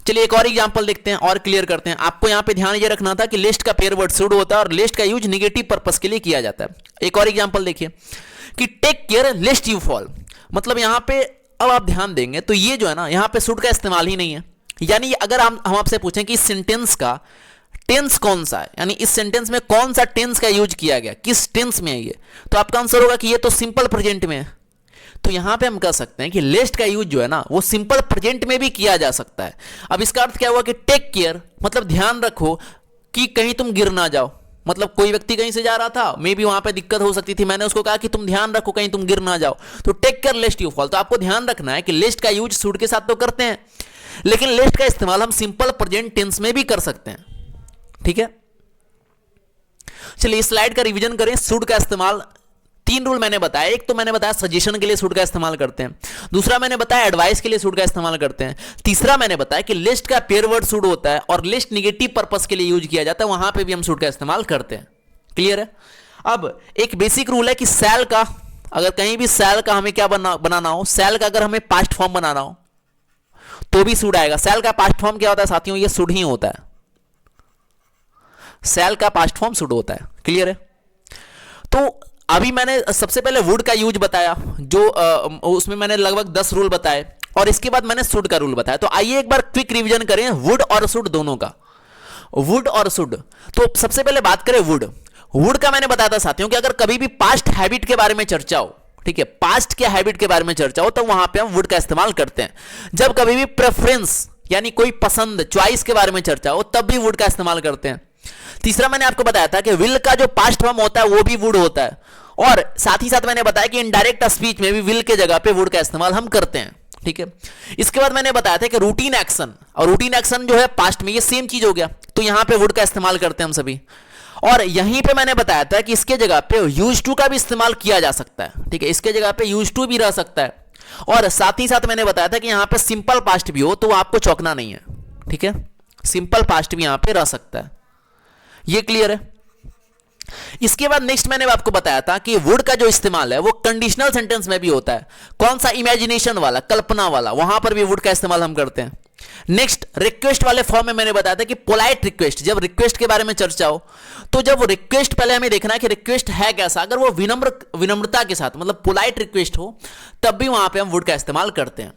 A: चलिए एक और एग्जांपल देखते हैं और क्लियर करते हैं। आपको यहां पे ध्यान ये रखना था कि लिस्ट का पेयर वर्ड शुड होता है और लिस्ट का यूज निगेटिव पर्पस के लिए किया जाता है। एक और एग्जांपल देखिए कि take care lest you fall, मतलब यहां पे अब आप ध्यान देंगे तो ये जो है ना यहां पे शुड का इस्तेमाल ही नहीं है। यानी अगर हम आपसे पूछें कि इस सेंटेंस का टेंस कौन सा है, यानी इस सेंटेंस में कौन सा टेंस का यूज किया गया, किस टेंस में है ये, तो आपका आंसर होगा कि ये तो सिंपल प्रेजेंट में है। तो यहां पे हम कह सकते हैं कि लिस्ट का यूज जो है ना वो सिंपल प्रेजेंट में भी किया जा सकता है। अब इसका अर्थ क्या हुआ कि टेक केयर मतलब ध्यान रखो कि कहीं तुम गिर ना जाओ, मतलब कोई व्यक्ति कहीं से जा रहा था, मे बी वहां पे दिक्कत हो सकती थी, मैंने उसको कहा कि तुम ध्यान रखो कहीं तुम गिर ना जाओ, तो take care lest you fall. तो आपको ध्यान रखना है कि लिस्ट का यूज शुड के साथ तो करते हैं, लेकिन लिस्ट का इस्तेमाल हम सिंपल प्रेजेंट टेंस में भी कर सकते हैं, ठीक है। चलिए इस स्लाइड का रिवीजन करें। शुड का इस्तेमाल, 3 रूल मैंने बताया। एक तो मैंने बताया सजेशन के लिए शुड का इस्तेमाल करते हैं, दूसरा मैंने बताया एडवाइस के लिए शुड का इस्तेमाल करते हैं, तीसरा मैंने बताया कि लिस्ट का पेयर वर्ड शुड होता है और लिस्ट निगेटिव पर्पस के लिए यूज किया जाता है, वहां पे भी हम शुड का इस्तेमाल करते हैं। क्लियर है। अब एक बेसिक रूल है कि शैल का, अगर कहीं भी शैल का हमें क्या बनाना हो, शैल का अगर हमें पास्ट फॉर्म बनाना हो तो भी शुड आएगा। शैल का पास्ट फॉर्म क्या होता है साथियों, ये शुड ही होता है। शैल का पास्ट फॉर्म शुड होता है। क्लियर है। तो अभी मैंने सबसे पहले वुड का यूज बताया, जो उसमें मैंने लगभग 10 रूल बताए, और इसके बाद मैंने शुड का रूल बताया। तो आइए एक बार क्विक रिवीजन करें वुड और शुड दोनों का। वुड और शुड, तो सबसे पहले बात करें वुड। वुड का मैंने बताया था साथियों कि अगर कभी भी पास्ट हैबिट के बारे में चर्चा हो, ठीक है, पास्ट के हैबिट के बारे में चर्चा हो, तो वहां पे हम वुड का इस्तेमाल करते हैं। जब कभी भी प्रेफरेंस यानी कोई पसंद, चॉइस के बारे में चर्चा हो, तब भी वुड का इस्तेमाल करते हैं। तीसरा मैंने आपको बताया था कि विल का जो पास्ट फॉर्म होता है वो भी वुड होता है, और साथ ही साथ मैंने बताया कि इनडायरेक्ट स्पीच में भी विल के जगह पे वुड का इस्तेमाल हम करते हैं, ठीक है। इसके बाद मैंने बताया था कि रूटीन एक्शन, और रूटीन एक्शन जो है पास्ट में, ये सेम चीज हो गया, तो यहां पे वुड का इस्तेमाल करते हैं हम सभी। और यहीं पे मैंने बताया था कि इसके जगह पे यूज टू का भी इस्तेमाल किया जा सकता है, ठीक है, इसके जगह पे यूज टू भी रह सकता है। और साथ ही साथ मैंने बताया था कि यहां पे सिंपल पास्ट भी हो तो आपको चौंकना नहीं है, ठीक है, सिंपल पास्ट भी यहां पे रह सकता है। ये क्लियर है। इसके बाद नेक्स्ट मैंने आपको बताया था कि वुड का जो इस्तेमाल है वो कंडीशनल सेंटेंस में भी होता है। कौन सा, इमेजिनेशन वाला, कल्पना वाला, वहां पर भी वुड का इस्तेमाल हम करते हैं। नेक्स्ट रिक्वेस्ट वाले फॉर्म में मैंने बताया था कि पोलाइट रिक्वेस्ट, जब रिक्वेस्ट के बारे में चर्चा हो तो जब रिक्वेस्ट, पहले हमें देखना है कि रिक्वेस्ट है कैसा। अगर वो विनम्रता के साथ, मतलब पोलाइट रिक्वेस्ट हो, तब भी वहां पे हम वुड का इस्तेमाल करते हैं।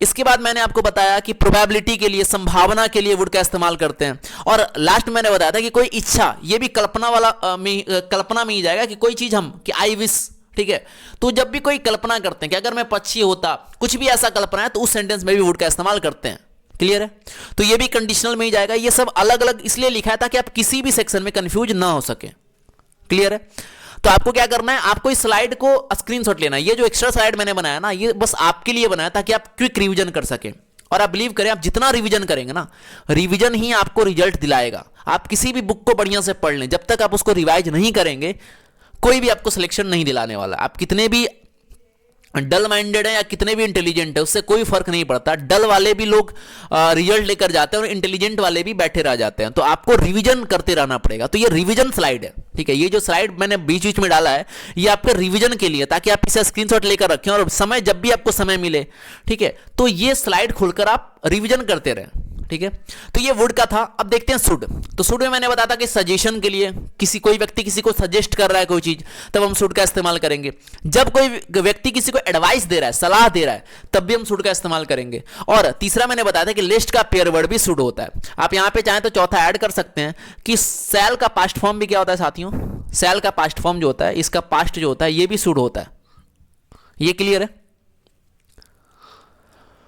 A: इसके बाद मैंने आपको बताया कि प्रोबेबिलिटी के लिए, संभावना के लिए वुड का इस्तेमाल करते हैं। और लास्ट में मैंने बताया था कि कोई इच्छा, ये भी कल्पना वाला कल्पना में ही जाएगा कि कोई चीज हम, कि आई विश, ठीक है। तो जब भी कोई कल्पना करते हैं कि अगर मैं पक्षी होता, कुछ भी ऐसा कल्पना है, तो उस सेंटेंस में भी वुड का इस्तेमाल करते हैं। क्लियर है। तो ये भी कंडीशनल में ही जाएगा। ये सब अलग अलग इसलिए लिखा है ताकि आप किसी भी सेक्शन में कंफ्यूज ना हो सके। क्लियर है। तो आपको क्या करना है, आपको इस स्लाइड को स्क्रीनशॉट लेना है। ये जो एक्स्ट्रा स्लाइड मैंने बनाया ना, ये बस आपके लिए बनाया ताकि आप क्विक रिवीजन कर सकें। और आप बिलीव करें, आप जितना रिवीजन करेंगे ना, रिवीजन ही आपको रिजल्ट दिलाएगा। आप किसी भी बुक को बढ़िया से पढ़ लें, जब तक आप उसको रिवाइज नहीं करेंगे, कोई भी आपको सिलेक्शन नहीं दिलाने वाला। आप कितने भी डल माइंडेड है या कितने भी इंटेलिजेंट है, उससे कोई फर्क नहीं पड़ता। डल वाले भी लोग रिजल्ट लेकर जाते हैं और इंटेलिजेंट वाले भी बैठे रह जाते हैं। तो आपको रिवीजन करते रहना पड़ेगा। तो ये रिवीजन स्लाइड है, ठीक है। ये जो स्लाइड मैंने बीच बीच में डाला है, ये आपके रिवीजन के लिए, ताकि आप इसे स्क्रीनशॉट लेकर रखें और समय, जब भी आपको समय मिले, ठीक है, तो ये स्लाइड खोलकर आप रिवीजन करते रहें, ठीक है। तो ये वुड का था। अब देखते हैं शुड। तो शुड में मैंने बताया था कि सजेशन के लिए, कोई व्यक्ति किसी को सजेस्ट कर रहा है कोई चीज, तब हम शुड का इस्तेमाल करेंगे। जब कोई व्यक्ति किसी को एडवाइस दे रहा है, सलाह दे रहा है, तब भी हम शुड का इस्तेमाल करेंगे। और तीसरा मैंने बताया था कि लिस्ट का पेयर वर्ड भी शुड होता है। आप यहां पे चाहें तो चौथा ऐड कर सकते हैं कि शैल का पास्ट फॉर्म भी क्या होता है साथियों, शैल का पास्ट फॉर्म जो होता है, इसका पास्ट जो होता है, ये भी शुड होता है। ये क्लियर है।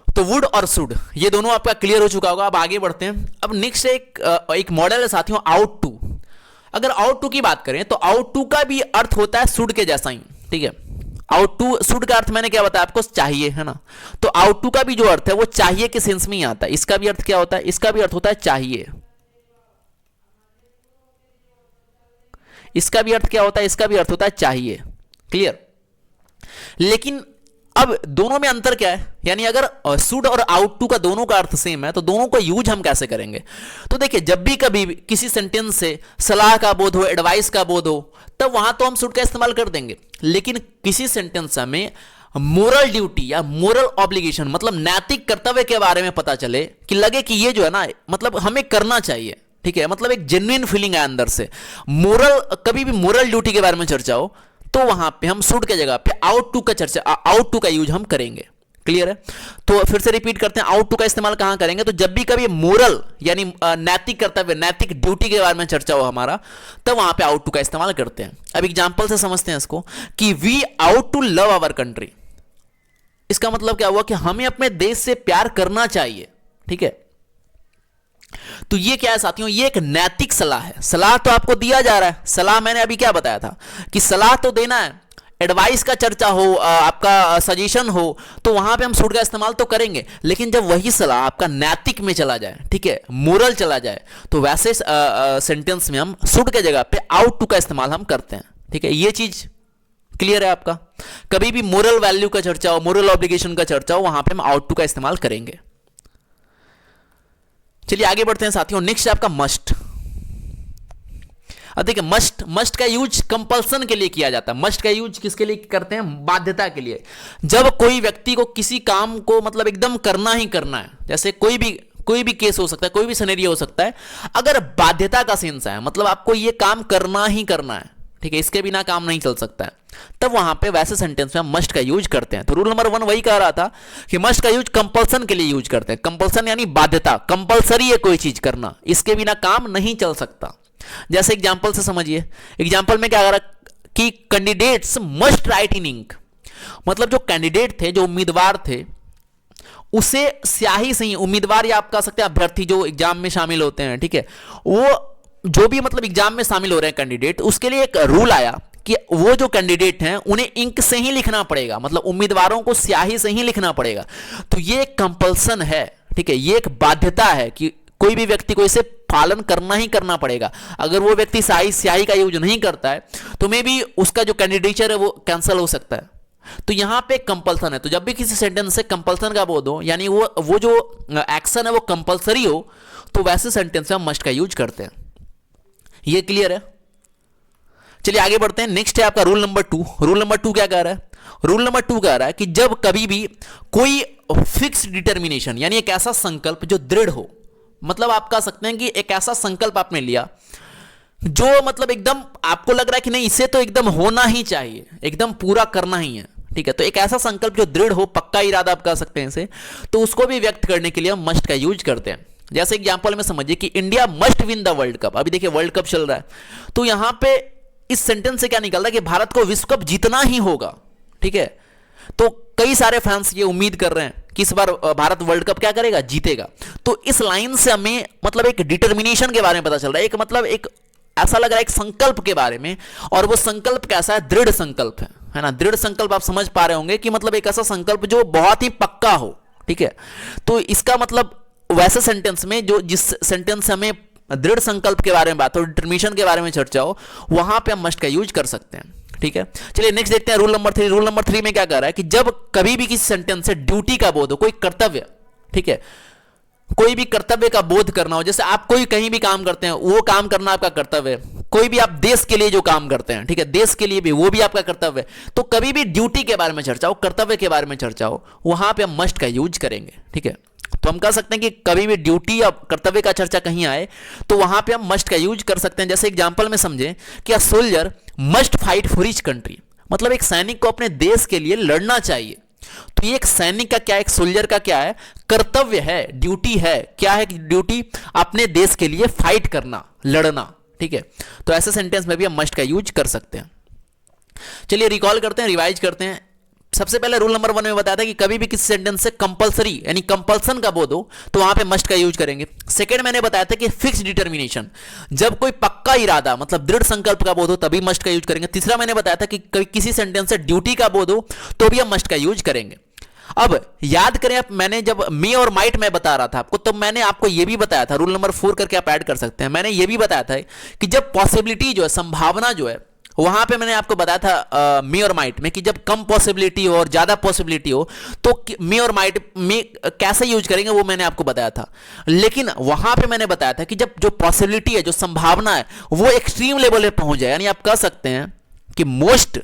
A: तो वुड और शुड, ये दोनों आपका क्लियर हो चुका होगा। अब आगे बढ़ते हैं। अब नेक्स्ट एक मॉडल है साथियों, आउट टू। अगर आउट टू की बात करें तो आउट टू का भी अर्थ होता है शुड के जैसा ही, ठीक है। आउट टू, शुड का अर्थ मैंने क्या बताया आपको, चाहिए, है ना। तो आउट टू का भी जो अर्थ है वो चाहिए के सेंस में ही आता है। इसका भी अर्थ क्या होता है, इसका भी अर्थ होता है चाहिए। इसका भी अर्थ क्या होता है, इसका भी अर्थ होता है चाहिए। क्लियर। लेकिन अब दोनों में अंतर क्या है, यानी अगर शुड और आउट टू का दोनों का अर्थ सेम है, तो दोनों का यूज हम कैसे करेंगे। तो देखिए, जब भी कभी किसी सेंटेंस से सलाह का बोध हो, एडवाइस का बोध हो, तब वहां तो हम शुड का इस्तेमाल कर देंगे। लेकिन किसी सेंटेंस में मोरल ड्यूटी या मोरल ऑब्लिगेशन, मतलब नैतिक कर्तव्य के बारे में पता चले, कि लगे कि ये जो है ना, मतलब हमें करना चाहिए, ठीक है, मतलब एक जेन्युइन फीलिंग है अंदर से, मोरल, कभी भी मोरल ड्यूटी के बारे में चर्चा हो, तो वहां पे हम शुड के जगह पे आउट टू का यूज हम करेंगे। क्लियर है। तो फिर से रिपीट करते हैं, आउट टू का इस्तेमाल कहां करेंगे, तो जब भी कभी मोरल यानी नैतिक कर्तव्य, नैतिक ड्यूटी के बारे में चर्चा हो हमारा, तब वहां पे आउट टू का इस्तेमाल करते हैं। अब एग्जांपल से समझते हैं इसको, कि we ought to love our country. इसका मतलब क्या हुआ कि हमें अपने देश से प्यार करना चाहिए, ठीक है। तो ये क्या है साथियों, ये एक नैतिक सलाह है। सलाह तो आपको दिया जा रहा है। सलाह मैंने अभी क्या बताया था कि सलाह तो देना है, एडवाइस का चर्चा हो, आपका सजेशन हो, तो वहां पे हम शुड का इस्तेमाल तो करेंगे। लेकिन जब वही सलाह आपका नैतिक में चला जाए, ठीक है, मोरल चला जाए, तो वैसे सेंटेंस में हम शुड के जगह पे आउट टू का इस्तेमाल हम करते हैं। ठीक है, ये चीज क्लियर है आपका। कभी भी मोरल वैल्यू का चर्चा हो, मोरल ऑब्लिगेशन का चर्चा हो, वहां पे हम आउट टू का इस्तेमाल करेंगे। चलिए आगे बढ़ते हैं साथियों। नेक्स्ट है आपका मस्ट। अब देखिए मस्ट का यूज कंपल्सन के लिए किया जाता है। मस्ट का यूज किसके लिए करते हैं? बाध्यता के लिए। जब कोई व्यक्ति को किसी काम को मतलब एकदम करना ही करना है, जैसे कोई भी केस हो सकता है, कोई भी सिनेरियो हो सकता है, अगर बाध्यता का सेंस है, मतलब आपको ये काम करना ही करना है, ठीक है, इसके बिना काम नहीं चल सकता है, तब वहां पे वैसे सेंटेंस में हम मस्ट का यूज करते हैं। तो रूल नंबर 1 वही कह रहा था कि मस्ट का यूज कंपल्सन के लिए यूज करते हैं। कंपल्सन यानी बाध्यता, कंपल्सरी है कोई चीज करना, इसके बिना काम नहीं चल सकता। जैसे एग्जांपल से समझिए। एग्जांपल में क्या कह रहा कि कैंडिडेट्स मस्ट राइट इन इंक, मतलब जो कैंडिडेट थे, जो उम्मीदवार थे, उसे स्याही से ही, उम्मीदवार या आप कह सकते हैं अभ्यर्थी जो एग्जाम में शामिल होते हैं, ठीक है, वो जो भी मतलब एग्जाम में शामिल हो रहे हैं कैंडिडेट, उसके लिए एक रूल आया कि वो जो कैंडिडेट हैं उन्हें इंक से ही लिखना पड़ेगा, मतलब उम्मीदवारों को स्याही से ही लिखना पड़ेगा। तो ये एक कंपल्सन है, ठीक है, ये एक बाध्यता है कि कोई भी व्यक्ति को इसे पालन करना ही करना पड़ेगा। अगर वो व्यक्ति स्याही का यूज नहीं करता है तो मे भी उसका जो कैंडिडेचर है वो कैंसिल हो सकता है। तो यहां पे कंपल्सन है। तो जब भी किसी सेंटेंस से कंपल्सन का बोध हो, यानी वो जो एक्शन है वो कंपल्सरी हो, तो वैसे सेंटेंस में हम मस्ट का यूज करते हैं। ये क्लियर है? चलिए आगे बढ़ते हैं। नेक्स्ट है आपका रूल नंबर 2। रूल नंबर 2 क्या कह रहा है? रूल नंबर 2 कह रहा है कि जब कभी भी कोई फिक्स डिटर्मिनेशन, यानी एक ऐसा संकल्प जो दृढ़ हो, मतलब आप कह सकते हैं कि एक ऐसा संकल्प आपने लिया जो मतलब एकदम आपको लग रहा है कि नहीं, इसे तो एकदम होना ही चाहिए, एकदम पूरा करना ही है, ठीक है, तो एक ऐसा संकल्प जो दृढ़ हो, पक्का इरादा आप कह सकते हैं इसे, तो उसको भी व्यक्त करने के लिए हम मस्ट का यूज करते हैं। जैसे एग्जांपल में समझिए कि India must win the world cup. अभी देखिए वर्ल्ड कप चल रहा है, तो यहां पे इस सेंटेंस से क्या निकल रहा है कि भारत को विश्व कप जीतना ही होगा, ठीक है। तो कई सारे फैंस ये उम्मीद कर रहे हैं कि इस बार भारत वर्ल्ड कप क्या करेगा, जीतेगा। तो इस लाइन से हमें मतलब एक डिटर्मिनेशन के बारे में पता चल रहा है, एक मतलब एक ऐसा लग रहा है एक संकल्प के बारे में, और वो संकल्प कैसा है? दृढ़ संकल्प है ना। दृढ़ संकल्प आप समझ पा रहे होंगे कि मतलब एक ऐसा संकल्प जो बहुत ही पक्का हो, ठीक है। तो इसका मतलब वैसे सेंटेंस में जो जिस सेंटेंस से हमें दृढ़ संकल्प के बारे में बात हो, डिटर्मिनेशन के बारे में चर्चा हो, वहां पे हम मस्ट का यूज कर सकते हैं, ठीक है। चलिए नेक्स्ट देखते हैं रूल नंबर 3। रूल नंबर 3 में क्या कह रहा है कि जब कभी भी किसी सेंटेंस से ड्यूटी का बोध हो, कोई कर्तव्य, ठीक है, कोई भी कर्तव्य का बोध करना हो, जैसे आप कोई कहीं भी काम करते हैं, वो काम करना आपका कर्तव्य है। कोई भी आप देश के लिए जो काम करते हैं, ठीक है, देश के लिए भी, वो भी आपका कर्तव्य है। तो कभी भी ड्यूटी के बारे में चर्चा हो, कर्तव्य के बारे में चर्चा हो, वहां पे हम मस्ट का यूज करेंगे, ठीक है। तो हम कह सकते हैं कि कभी भी ड्यूटी या कर्तव्य का चर्चा कहीं आए तो वहां पे हम मस्ट का यूज कर सकते हैं। जैसे एग्जांपल में समझे कि a soldier must fight for his country, मतलब एक सैनिक को अपने देश के लिए लड़ना चाहिए। तो ये एक सैनिक का क्या है, एक सोल्जर का क्या है? कर्तव्य है, ड्यूटी है। क्या है ड्यूटी? अपने देश के लिए फाइट करना, लड़ना, ठीक है। तो ऐसे सेंटेंस में भी हम मस्ट का यूज कर सकते हैं। चलिए रिकॉल करते हैं, रिवाइज करते हैं। सबसे पहले रूल नंबर 1 में बताया था कि कभी भी किसी सेंटेंस से कंपलसरी यानी कंपल्सन का बोध हो तो वहां पे मस्ट का यूज करेंगे। सेकंड मैंने बताया था कि फिक्स डिटर्मिनेशन, जब कोई पक्का इरादा मतलब दृढ़ संकल्प का बोध हो तभी मस्ट का यूज करेंगे। तीसरा मैंने बताया था कि किसी सेंटेंस से ड्यूटी का बोध हो तो भी हम मस्ट का यूज करेंगे। अब याद करें, आप मैंने जब मे और माइट में बता रहा था आपको, तो मैंने आपको यह भी बताया था, रूल नंबर 4 करके आप ऐड कर सकते हैं। मैंने यह भी बताया था कि जब पॉसिबिलिटी जो है, संभावना जो है, वहां पे मैंने आपको बताया था मे और माइट में कि जब कम पॉसिबिलिटी हो और ज्यादा पॉसिबिलिटी हो तो मे और माइट में कैसे यूज करेंगे वो मैंने आपको बताया था। लेकिन वहां पे मैंने बताया था कि जब जो पॉसिबिलिटी है, जो संभावना है, वो एक्सट्रीम लेवल पे पहुंच जाए, यानी आप कह सकते हैं कि मोस्ट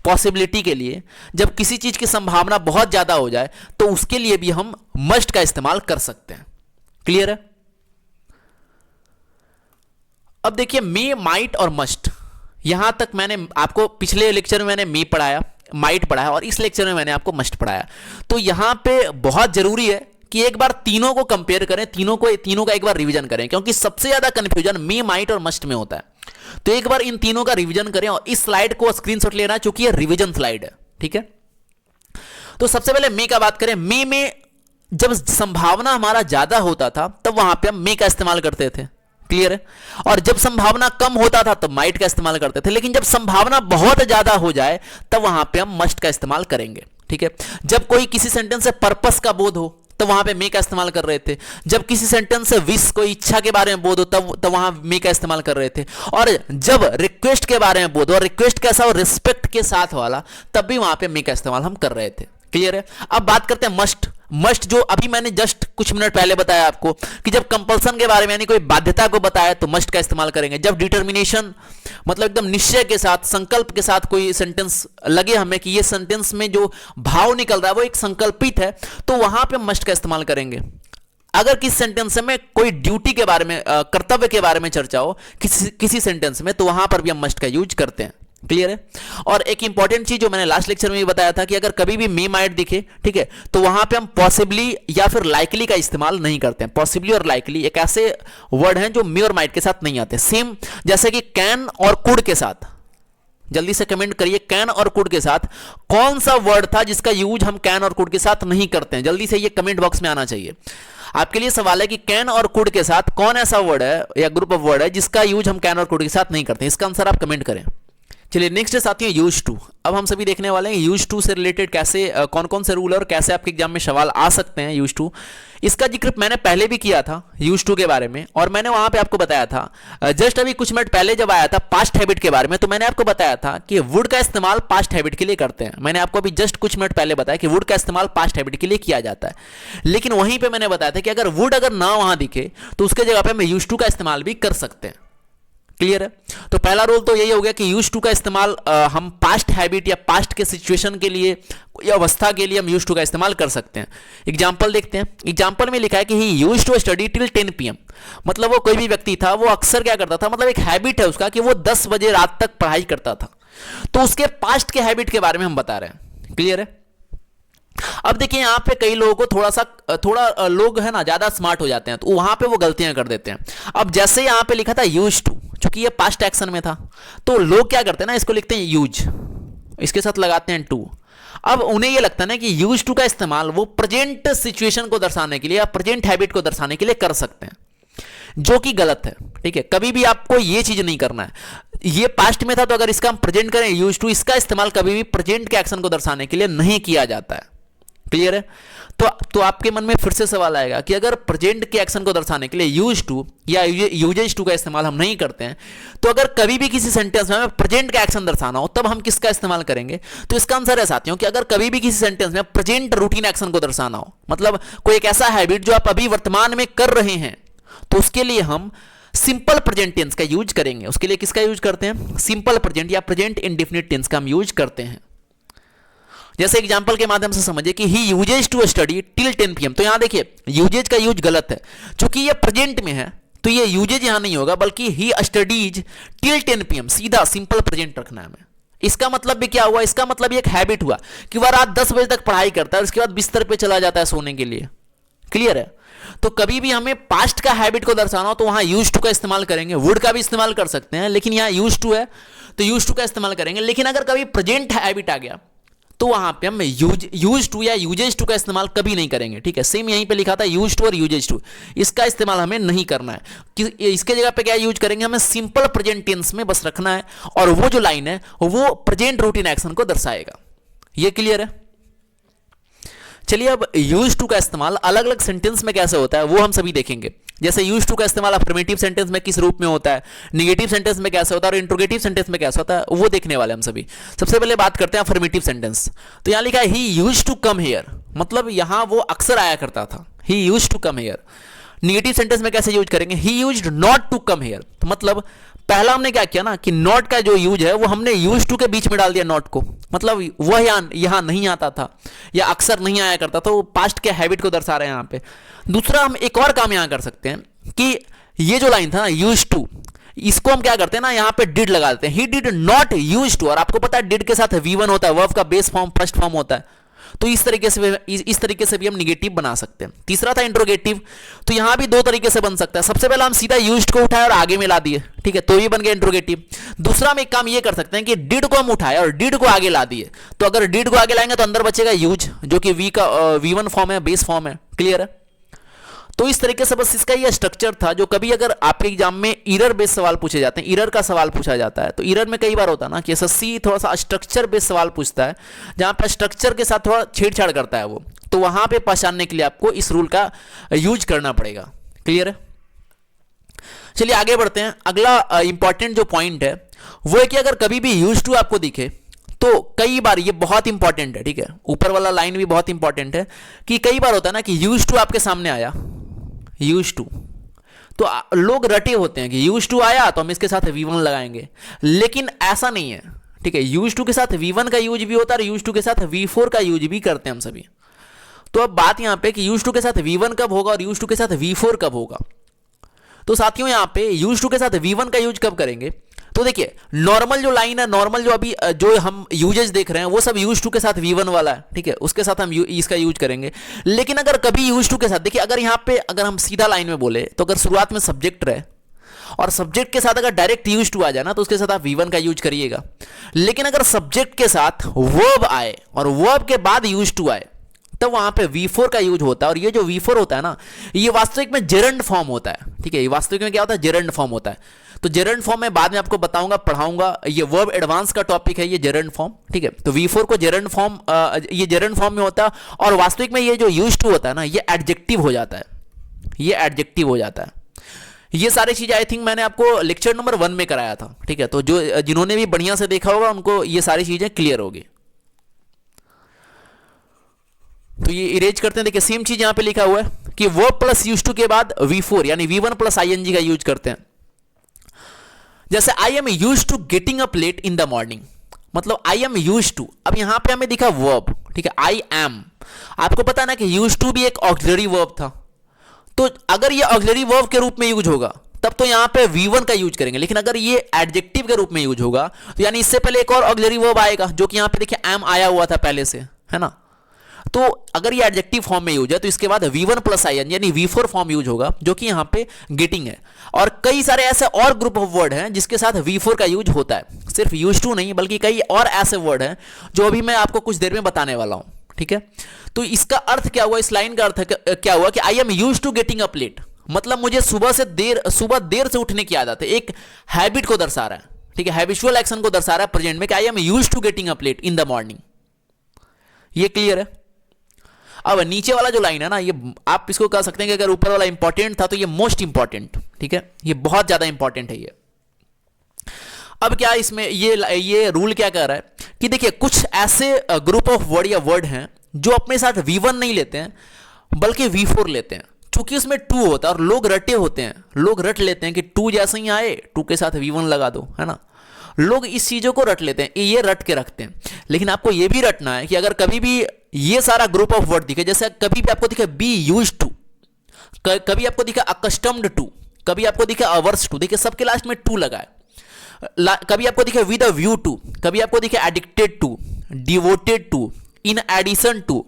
A: पॉसिबिलिटी के लिए जब किसी चीज की संभावना बहुत ज्यादा हो जाए तो उसके लिए भी हम मस्ट का इस्तेमाल कर सकते हैं। क्लियर है? अब देखिए मे, माइट और मस्ट, यहां तक मैंने आपको पिछले लेक्चर में मैंने मे पढ़ाया, माइट पढ़ाया और इस लेक्चर में मैंने आपको मस्ट पढ़ाया। तो यहां पे बहुत जरूरी है कि एक बार तीनों को कंपेयर करें, तीनों का एक बार रिवीजन करें, क्योंकि सबसे ज्यादा कंफ्यूजन मे, माइट और मस्ट में होता है। तो एक बार इन तीनों का रिवीजन करें और इस स्लाइड को स्क्रीनशॉट लेना, क्योंकि ये रिवीजन स्लाइड है, ठीक है। तो सबसे पहले मे का बात करें। मे में जब संभावना हमारा ज्यादा होता था तब वहां पे हम मे का इस्तेमाल करते थे, क्लियर है। और जब संभावना कम होता था तब माइट का इस्तेमाल करते थे, लेकिन जब संभावना बहुत ज्यादा हो जाए तब वहां पे हम मस्ट का इस्तेमाल करेंगे। ठीक है। जब कोई किसी सेंटेंस से पर्पस का बोध हो तब वहां पे मे का इस्तेमाल कर रहे थे। जब किसी सेंटेंस से विश, कोई इच्छा के बारे में बोध हो तब वहां मे का इस्तेमाल कर रहे थे। और जब रिक्वेस्ट के बारे में बोध हो, और रिक्वेस्ट कैसा हो, रिस्पेक्ट के साथ वाला, तब भी वहां पे मे का इस्तेमाल हम कर रहे थे। क्लियर है। अब बात करते हैं मस्ट। मस्ट जो अभी मैंने जस्ट कुछ मिनट पहले बताया आपको कि जब कंपल्सन के बारे में यानी कोई बाध्यता को बताया तो मस्ट का इस्तेमाल करेंगे। जब डिटर्मिनेशन मतलब एकदम निश्चय के साथ, संकल्प के साथ कोई सेंटेंस लगे हमें कि ये सेंटेंस में जो भाव निकल रहा है वो एक संकल्पित है, तो वहां पे मस्ट का इस्तेमाल करेंगे। अगर किस सेंटेंस में कोई ड्यूटी के बारे में, कर्तव्य के बारे में चर्चा हो किसी सेंटेंस में, तो वहां पर भी हम मस्ट का यूज करते हैं। क्लियर है। और एक इंपॉर्टेंट चीज जो मैंने लास्ट लेक्चर में भी बताया था कि अगर कभी भी मे माइट दिखे, ठीक है, तो वहां पे हम पॉसिबली या फिर लाइकली का इस्तेमाल नहीं करते हैं। पॉसिबली और लाइकली एक ऐसे वर्ड हैं जो मे और माइट के साथ नहीं आते। सेम जैसे कि कैन और कुड के साथ। जल्दी से कमेंट करिए, कैन और कुड के साथ कौन सा वर्ड था जिसका यूज हम कैन और कुड के साथ नहीं करते हैं। जल्दी से ये कमेंट बॉक्स में आना चाहिए। आपके लिए सवाल है कि कैन और कुड के साथ कौन ऐसा वर्ड है या ग्रुप ऑफ वर्ड है जिसका यूज हम कैन और कुड के साथ नहीं करते हैं। इसका आंसर आप कमेंट करें। चलिए नेक्स्ट है साथियों यूज टू। अब हम सभी देखने वाले हैं यूज टू से रिलेटेड कैसे कौन कौन से रूल है और कैसे आपके एग्जाम में सवाल आ सकते हैं यूज टू। इसका जिक्र मैंने पहले भी किया था यूज टू के बारे में, और मैंने वहां पे आपको बताया था जस्ट अभी कुछ मिनट पहले जब आया था पास्ट हैबिट के बारे में, तो मैंने आपको बताया था कि वुड का इस्तेमाल पास्ट हैबिट के लिए करते हैं। मैंने आपको अभी जस्ट कुछ मिनट पहले बताया कि वुड का इस्तेमाल पास्ट हैबिट के लिए किया जाता है, लेकिन वहीं पर मैंने बताया था कि अगर वुड अगर ना वहां दिखे तो उसके जगह पर हम यूज टू का इस्तेमाल भी कर सकते हैं। क्लियर है। तो पहला रूल तो यही हो गया कि यूज टू का इस्तेमाल हम पास्ट हैबिट या पास्ट के सिचुएशन के लिए या अवस्था के लिए हम यूज टू का इस्तेमाल कर सकते हैं। एग्जांपल देखते हैं। एग्जांपल में लिखा है कि he used to study till 10 PM। मतलब वो कोई भी व्यक्ति था, वो अक्सर क्या करता था, मतलब एक हैबिट है उसका कि वो 10 बजे रात तक पढ़ाई करता था। तो उसके पास्ट के हैबिट के बारे में हम बता रहे हैं। क्लियर है। अब देखिए यहां पे कई लोगों को थोड़ा लोग है ना ज्यादा स्मार्ट हो जाते हैं, तो वहां पे वो गलतियां कर देते हैं। अब जैसे यहां पे लिखा था यूज टू, क्योंकि ये पास्ट एक्शन में था, तो लोग क्या करते हैं ना, इसको लिखते हैं यूज, इसके साथ लगाते हैं टू। अब उन्हें यह लगता है ना कि यूज टू का इस्तेमाल वो प्रेजेंट सिचुएशन को दर्शाने के लिए या प्रेजेंट हैबिट को दर्शाने के लिए कर सकते हैं, जो कि गलत है। ठीक है। कभी भी आपको ये चीज नहीं करना है। ये पास्ट में था तो अगर इसका हम प्रेजेंट करें यूज टू, इसका इस्तेमाल कभी भी प्रेजेंट के एक्शन को दर्शाने के लिए नहीं किया जाता है। क्लियर है। तो आपके मन में फिर से सवाल आएगा कि अगर प्रेजेंट के एक्शन को दर्शाने के लिए यूज टू या यूजेज टू का इस्तेमाल हम नहीं करते हैं, तो अगर कभी भी किसी सेंटेंस में हमें प्रेजेंट का एक्शन दर्शाना हो तब हम किसका इस्तेमाल करेंगे। तो इसका आंसर है साथियों कि अगर कभी भी किसी सेंटेंस में प्रेजेंट रूटीन एक्शन को दर्शाना हो, मतलब कोई एक ऐसा हैबिट जो आप अभी वर्तमान में कर रहे हैं, तो उसके लिए हम सिंपल प्रेजेंट टेंस का यूज करेंगे। उसके लिए किसका यूज करते हैं, सिंपल प्रेजेंट या प्रेजेंट इंडेफिनिट टेंस का हम यूज करते हैं। जैसे एग्जांपल के माध्यम से समझिए कि he uses to study till 10 PM। तो यहां देखिए यूजेज का यूज गलत है, क्योंकि ये प्रेजेंट में है तो ये यूजेज यहां नहीं होगा, बल्कि ही स्टडीज टिल 10 PM, सीधा सिंपल प्रेजेंट रखना है हमें। इसका मतलब भी क्या हुआ, इसका मतलब ये एक हैबिट हुआ कि वह रात 10 बजे तक पढ़ाई करता है और उसके बाद बिस्तर पे चला जाता है सोने के लिए। क्लियर है। तो कभी भी हमें पास्ट का हैबिट को दर्शाना हो तो वहां यूज टू का इस्तेमाल करेंगे। वुड का भी इस्तेमाल कर सकते हैं, लेकिन यहां यूज टू है तो यूज टू का इस्तेमाल करेंगे। लेकिन अगर कभी प्रेजेंट हैबिट आ गया तो वहां पे हम यूज टू या यूजेज टू का इस्तेमाल कभी नहीं करेंगे। ठीक है। सेम यहीं पे लिखा था यूज टू और यूजेज टू, इसका इस्तेमाल हमें नहीं करना है। कि इसके जगह पे क्या यूज करेंगे, हमें सिंपल प्रेजेंट टेंस में बस रखना है, और वो जो लाइन है वो प्रेजेंट रूटीन एक्शन को दर्शाएगा। ये क्लियर है। चलिए अब यूज टू का इस्तेमाल अलग अलग सेंटेंस में कैसे होता है वो हम सभी देखेंगे। जैसे यूज टू का इस्तेमाल अफर्मेटिव सेंटेंस में किस रूप में होता है, नेगेटिव सेंटेंस में कैसे होता है और इंट्रोगेटिव सेंटेंस में कैसे होता है, वो देखने वाले हम सभी। सबसे पहले बात करते हैं अफर्मेटिव सेंटेंस। तो यहां लिखा है he used to come here, मतलब यहां वो अक्सर आया करता था, he used to come here. Negative sentence में कैसे यूज करेंगे, he used not to come here. मतलब पहला हमने क्या किया ना कि नॉट का जो यूज है वो हमने यूज टू के बीच में डाल दिया नॉट को, मतलब वह यहां नहीं आता था या अक्सर नहीं आया करता था, वो पास्ट के हैबिट को दर्शा रहे हैं यहां पे। दूसरा हम एक और काम यहां कर सकते हैं कि ये जो लाइन था ना यूज टू, इसको हम क्या करते हैं ना यहां पे डिड लगा देते हैं, he did not use to. और आपको पता है डिड के साथ V1 होता है, वर्ब का बेस फॉर्म फर्स्ट फॉर्म होता है, तो इस तरीके से भी हम निगेटिव बना सकते हैं। तीसरा था इंट्रोगेटिव, तो यहां भी दो तरीके से बन सकता है। सबसे पहले हम सीधा यूज्ड को उठाए और आगे में ला दिए, ठीक है, तो ये बन गया इंट्रोगेटिव। दूसरा हम एक काम ये कर सकते हैं कि डिड को हम उठाए और डिड को आगे ला दिए, तो अगर डिड को आगे लाएंगे तो अंदर बचेगा यूज, जो कि V1 फॉर्म है, बेस फॉर्म है। क्लियर है। तो इस तरीके से बस इसका ये स्ट्रक्चर था, जो कभी अगर आपके एग्जाम में इरर बेस्ड सवाल पूछे जाते हैं, इरर का सवाल पूछा जाता है, तो इरर में कई बार होता है ना कि एसएससी थोड़ा सा स्ट्रक्चर बेस्ड सवाल पूछता है, जहां पर स्ट्रक्चर के साथ थोड़ा छेड़छाड़ करता है वो, तो वहां पे पहचानने के लिए आपको इस रूल का यूज करना पड़ेगा। क्लियर है? चलिए आगे बढ़ते हैं। अगला इंपॉर्टेंट जो पॉइंट है वो है कि अगर कभी भी यूज टू आपको दिखे, तो कई बार, ये बहुत इंपॉर्टेंट है, ठीक है, ऊपर वाला लाइन भी बहुत इंपॉर्टेंट है, कि कई बार होता है ना कि यूज टू आपके सामने आया, यूज टू, तो लोग रटे होते हैं कि यूज टू आया तो हम इसके साथ V1 लगाएंगे, लेकिन ऐसा नहीं है, ठीक है। यूज टू के साथ V1 का यूज भी होता है और यूज टू के साथ V4 का यूज भी करते हैं हम सभी। तो अब बात यहां पे कि यूज टू के साथ V1 कब होगा और यूज टू के साथ V4 कब होगा। तो साथियों यहां पे यूज टू के साथ V1 का यूज कब करेंगे, तो देखिए नॉर्मल जो लाइन है, नॉर्मल जो अभी जो हम यूजेज देख रहे हैं वो सब यूज टू के साथ V1 वाला है, ठीक है, उसके साथ हम इसका यूज करेंगे। लेकिन अगर कभी यूज टू के साथ, देखिए अगर यहाँ पे अगर हम सीधा लाइन में बोले, तो अगर शुरुआत में सब्जेक्ट रहे और सब्जेक्ट के साथ अगर डायरेक्ट यूज टू आ जाए ना, तो उसके साथ आप V1 का यूज करिएगा। लेकिन अगर सब्जेक्ट के साथ वर्ब आए और वर्ब के बाद यूज टू आए, तब वहां पे V4 का यूज होता है। और ये जो V4 होता है ना, ये वास्तविक में जेरंड फॉर्म होता है, ठीक है, ये वास्तविक में क्या होता है, जेरंड फॉर्म होता है। तो जेरंड फॉर्म में बाद में आपको बताऊंगा, पढ़ाऊंगा, ये वर्ब एडवांस का टॉपिक है, ये जेरंड फॉर्म, ठीक है। तो V4 को जेरंड फॉर्म, ये जेरंड फॉर्म में होता है, और वास्तविक में ये जो यूज टू होता है ना, ये एडजेक्टिव हो जाता है, ये एडजेक्टिव हो जाता है। ये सारी चीजें आई थिंक मैंने आपको लेक्चर नंबर 1 में कराया था, ठीक है। तो जो जिन्होंने भी बढ़िया से देखा होगा उनको ये सारी चीजें क्लियर होगी। तो ये इरेज करते हैं। देखिए सेम चीज यहां पे लिखा हुआ है कि वर्ब प्लस यूज टू के बाद V4 यानी V1 प्लस ING का यूज करते हैं। जैसे I am use to getting up late in the morning, मतलब आई एम यूज टू, अब यहां पे हमें दिखा वर्ब, ठीक है, आई एम। आपको पता है ना कि यूज टू भी एक ऑक्सिलरी वर्ब था, तो अगर ये ऑक्सिलरी वर्ब के रूप में यूज होगा तब तो यहां पे V1 का यूज करेंगे। लेकिन अगर ये एडजेक्टिव के रूप में यूज होगा, तो यानी इससे पहले एक और ऑक्सिलरी वर्ब आएगा, जो कि यहां पे देखिए एम आया हुआ था पहले से, है ना। तो अगर ये एडजेक्टिव फॉर्म में यूज है, तो इसके बाद V1 प्लस IN यानी V4 फॉर्म यूज होगा, जो कि यहां पे गेटिंग है। और कई सारे ऐसे और ग्रुप ऑफ वर्ड हैं जिसके साथ V4 का यूज होता है, सिर्फ यूज टू नहीं, बल्कि कई और ऐसे वर्ड हैं जो अभी मैं आपको कुछ देर में बताने वाला हूं, ठीक है। तो इसका अर्थ क्या हुआ, इस लाइन का अर्थ क्या हुआ कि I am use to getting up late, मतलब मुझे सुबह देर से उठने की आदत है, एक हैबिट को दर्शा रहा है, ठीक है, हैबिचुअल एक्शन को दर्शा रहा है प्रेजेंट में कि I am use to getting up late in the morning. ये क्लियर है? अब नीचे वाला जो लाइन है ना, ये आप इसको कह सकते हैं कि अगर ऊपर वाला इंपॉर्टेंट था तो ये मोस्ट इंपॉर्टेंट, ठीक है, ये बहुत ज्यादा इंपॉर्टेंट है ये। अब क्या इसमें ये रूल क्या कह रहा है कि देखिए कुछ ऐसे ग्रुप ऑफ वर्ड या वर्ड हैं जो अपने साथ V1 नहीं लेते हैं बल्कि V4 लेते हैं, क्योंकि उसमें टू होता है और लोग रटे होते हैं, लोग रट लेते हैं कि टू जैसे ही आए टू के साथ V1 लगा दो, है ना। लोग इस चीजों को रट लेते हैं, ये रट के रखते हैं। लेकिन आपको ये भी रटना है कि अगर कभी भी ये सारा ग्रुप ऑफ वर्ड दिखे, जैसे कभी भी आपको दिखे बी यूज टू, कभी आपको दिखा अकस्टम्ड टू, कभी आपको दिखा अवर्स टू, देखिए सबके लास्ट में टू लगा है। कभी आपको दिखे विद अ व्यू टू, कभी आपको दिखे addicted to, devoted to, in addition to,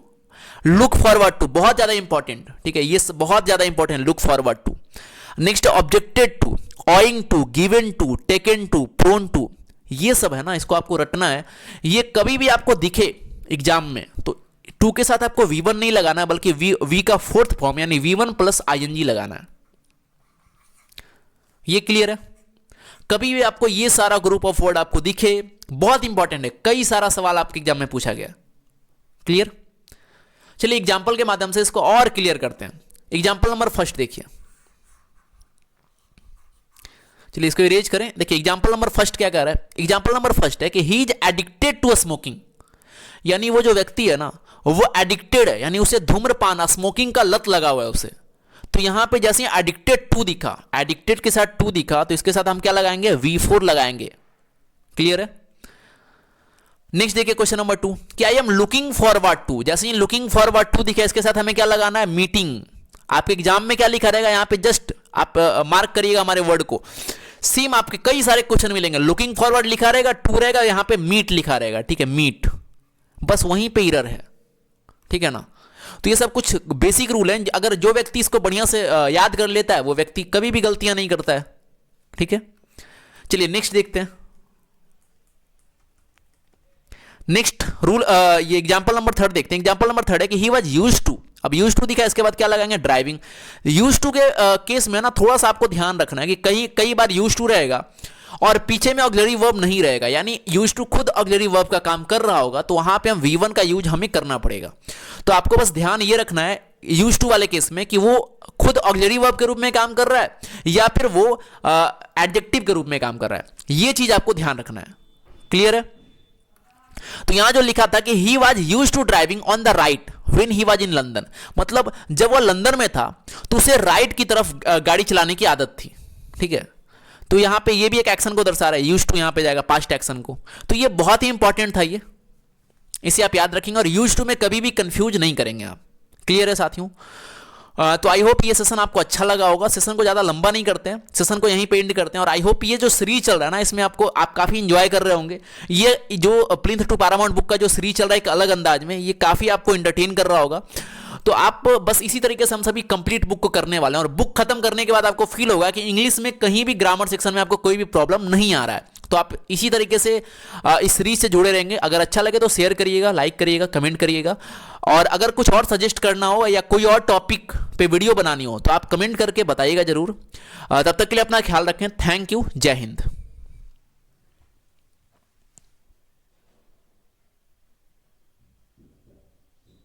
A: look forward to, बहुत ज्यादा इंपॉर्टेंट, ठीक है, ये बहुत ज्यादा important, look forward to. Next objected to, owing to, given to, taken to, prone to, ये सब है ना, इसको आपको रटना है। ये कभी भी आपको दिखे एग्जाम में तो टू के साथ आपको V1 नहीं लगाना है, बल्कि V का फोर्थ फॉर्म यानी V1 प्लस ING लगाना है। ये क्लियर है? कभी भी आपको ये सारा ग्रुप ऑफ वर्ड आपको दिखे, बहुत इंपॉर्टेंट है, कई सारा सवाल आपके एग्जाम में पूछा गया। क्लियर? चलिए एग्जाम्पल के माध्यम से इसको और क्लियर करते हैं। एग्जाम्पल नंबर फर्स्ट देखिए, चलिए इसको इरेज करें। देखिए एग्जाम्पल नंबर फर्स्ट क्या कह रहा है, एग्जाम्पल नंबर फर्स्ट है कि he is addicted to smoking, यानी वो जो व्यक्ति है ना वो एडिक्टेड है, यानी उसे धूम्रपान स्मोकिंग का लत लगा हुआ है उसे। तो यहां पे जैसे एडिक्टेड टू दिखा, एडिक्टेड के साथ टू दिखा, तो इसके साथ हम क्या लगाएंगे, V4 लगाएंगे। क्लियर है? नेक्स्ट देखिए क्वेश्चन नंबर 2 कि I am looking forward to, जैसे ही लुकिंग फॉरवर्ड टू दिखा, इसके साथ हमें क्या लगाना है, मीटिंग। आपके एग्जाम में क्या लिखा रहेगा, यहां पे जस्ट आप मार्क करिएगा हमारे वर्ड को। सेम आपके कई सारे क्वेश्चन मिलेंगे, लुकिंग फॉरवर्ड लिखा रहेगा, टू रहेगा, यहां पे मीट लिखा रहेगा, ठीक है, मीट, बस वहीं पे एरर है, ठीक है ना। तो ये सब कुछ बेसिक रूल हैं, अगर जो व्यक्ति इसको बढ़िया से याद कर लेता है वो व्यक्ति कभी भी गलतियां नहीं करता है, ठीक है। चलिए नेक्स्ट देखते हैं। नेक्स्ट रूल, ये एग्जांपल नंबर 3 देखते हैं। एग्जांपल नंबर 3 है कि ही वाज यूज्ड टू, अब यूज टू दिखा, इसके बाद क्या लगाएंगे, ड्राइविंग। यूज टू के केस में ना थोड़ा सा आपको ध्यान रखना है कि कई बार यूज टू रहेगा और पीछे में ऑक्सिलरी वर्ब नहीं रहेगा, यानी यूज टू खुद ऑक्सिलरी वर्ब का काम कर रहा होगा, तो वहां पे हम V1 का यूज हमें करना पड़ेगा। तो आपको बस ध्यान ये रखना है यूज टू वाले केस में कि वो खुद ऑक्सिलरी वर्ब के रूप में काम कर रहा है या फिर वो एडजेक्टिव के रूप में काम कर रहा है, ये चीज आपको ध्यान रखना है। क्लियर है? तो यहां जो लिखा था कि he was use to driving on the right when he was in London, मतलब जब वो लंदन में था तो उसे राइट की तरफ गाड़ी चलाने की आदत थी। ठीक है, तो यहां पे ये भी एक एक्शन को दर्शा रहा है, यूज टू यहां पे जाएगा पास्ट एक्शन को। तो ये बहुत ही इंपॉर्टेंट था, ये इसे आप याद रखेंगे और यूज टू में कभी भी कंफ्यूज नहीं करेंगे आप। क्लियर है साथियों? तो आई होप ये सेशन आपको अच्छा लगा होगा। सेशन को ज़्यादा लंबा नहीं करते हैं, सेशन को यहीं पे एंड करते हैं। और आई होप ये जो सीरीज चल रहा है ना, इसमें आप काफ़ी इंजॉय कर रहे होंगे। ये जो प्लिंथ टू पैरामाउंट बुक का जो सीरीज चल रहा है एक अलग अंदाज में, ये काफ़ी आपको इंटरटेन कर रहा होगा। तो आप बस इसी तरीके से हम सभी कंप्लीट बुक को करने वाले हैं और बुक खत्म करने के बाद आपको फील होगा कि इंग्लिश में कहीं भी ग्रामर सेक्शन में आपको कोई भी प्रॉब्लम नहीं आ रहा है। तो आप इसी तरीके से इस सीरीज से जुड़े रहेंगे। अगर अच्छा लगे तो शेयर करिएगा, लाइक करिएगा, कमेंट करिएगा। और अगर कुछ और सजेस्ट करना हो या कोई और टॉपिक पे वीडियो बनानी हो तो आप कमेंट करके बताइएगा जरूर। तब तक के लिए अपना ख्याल रखें। Thank you. जय हिंद।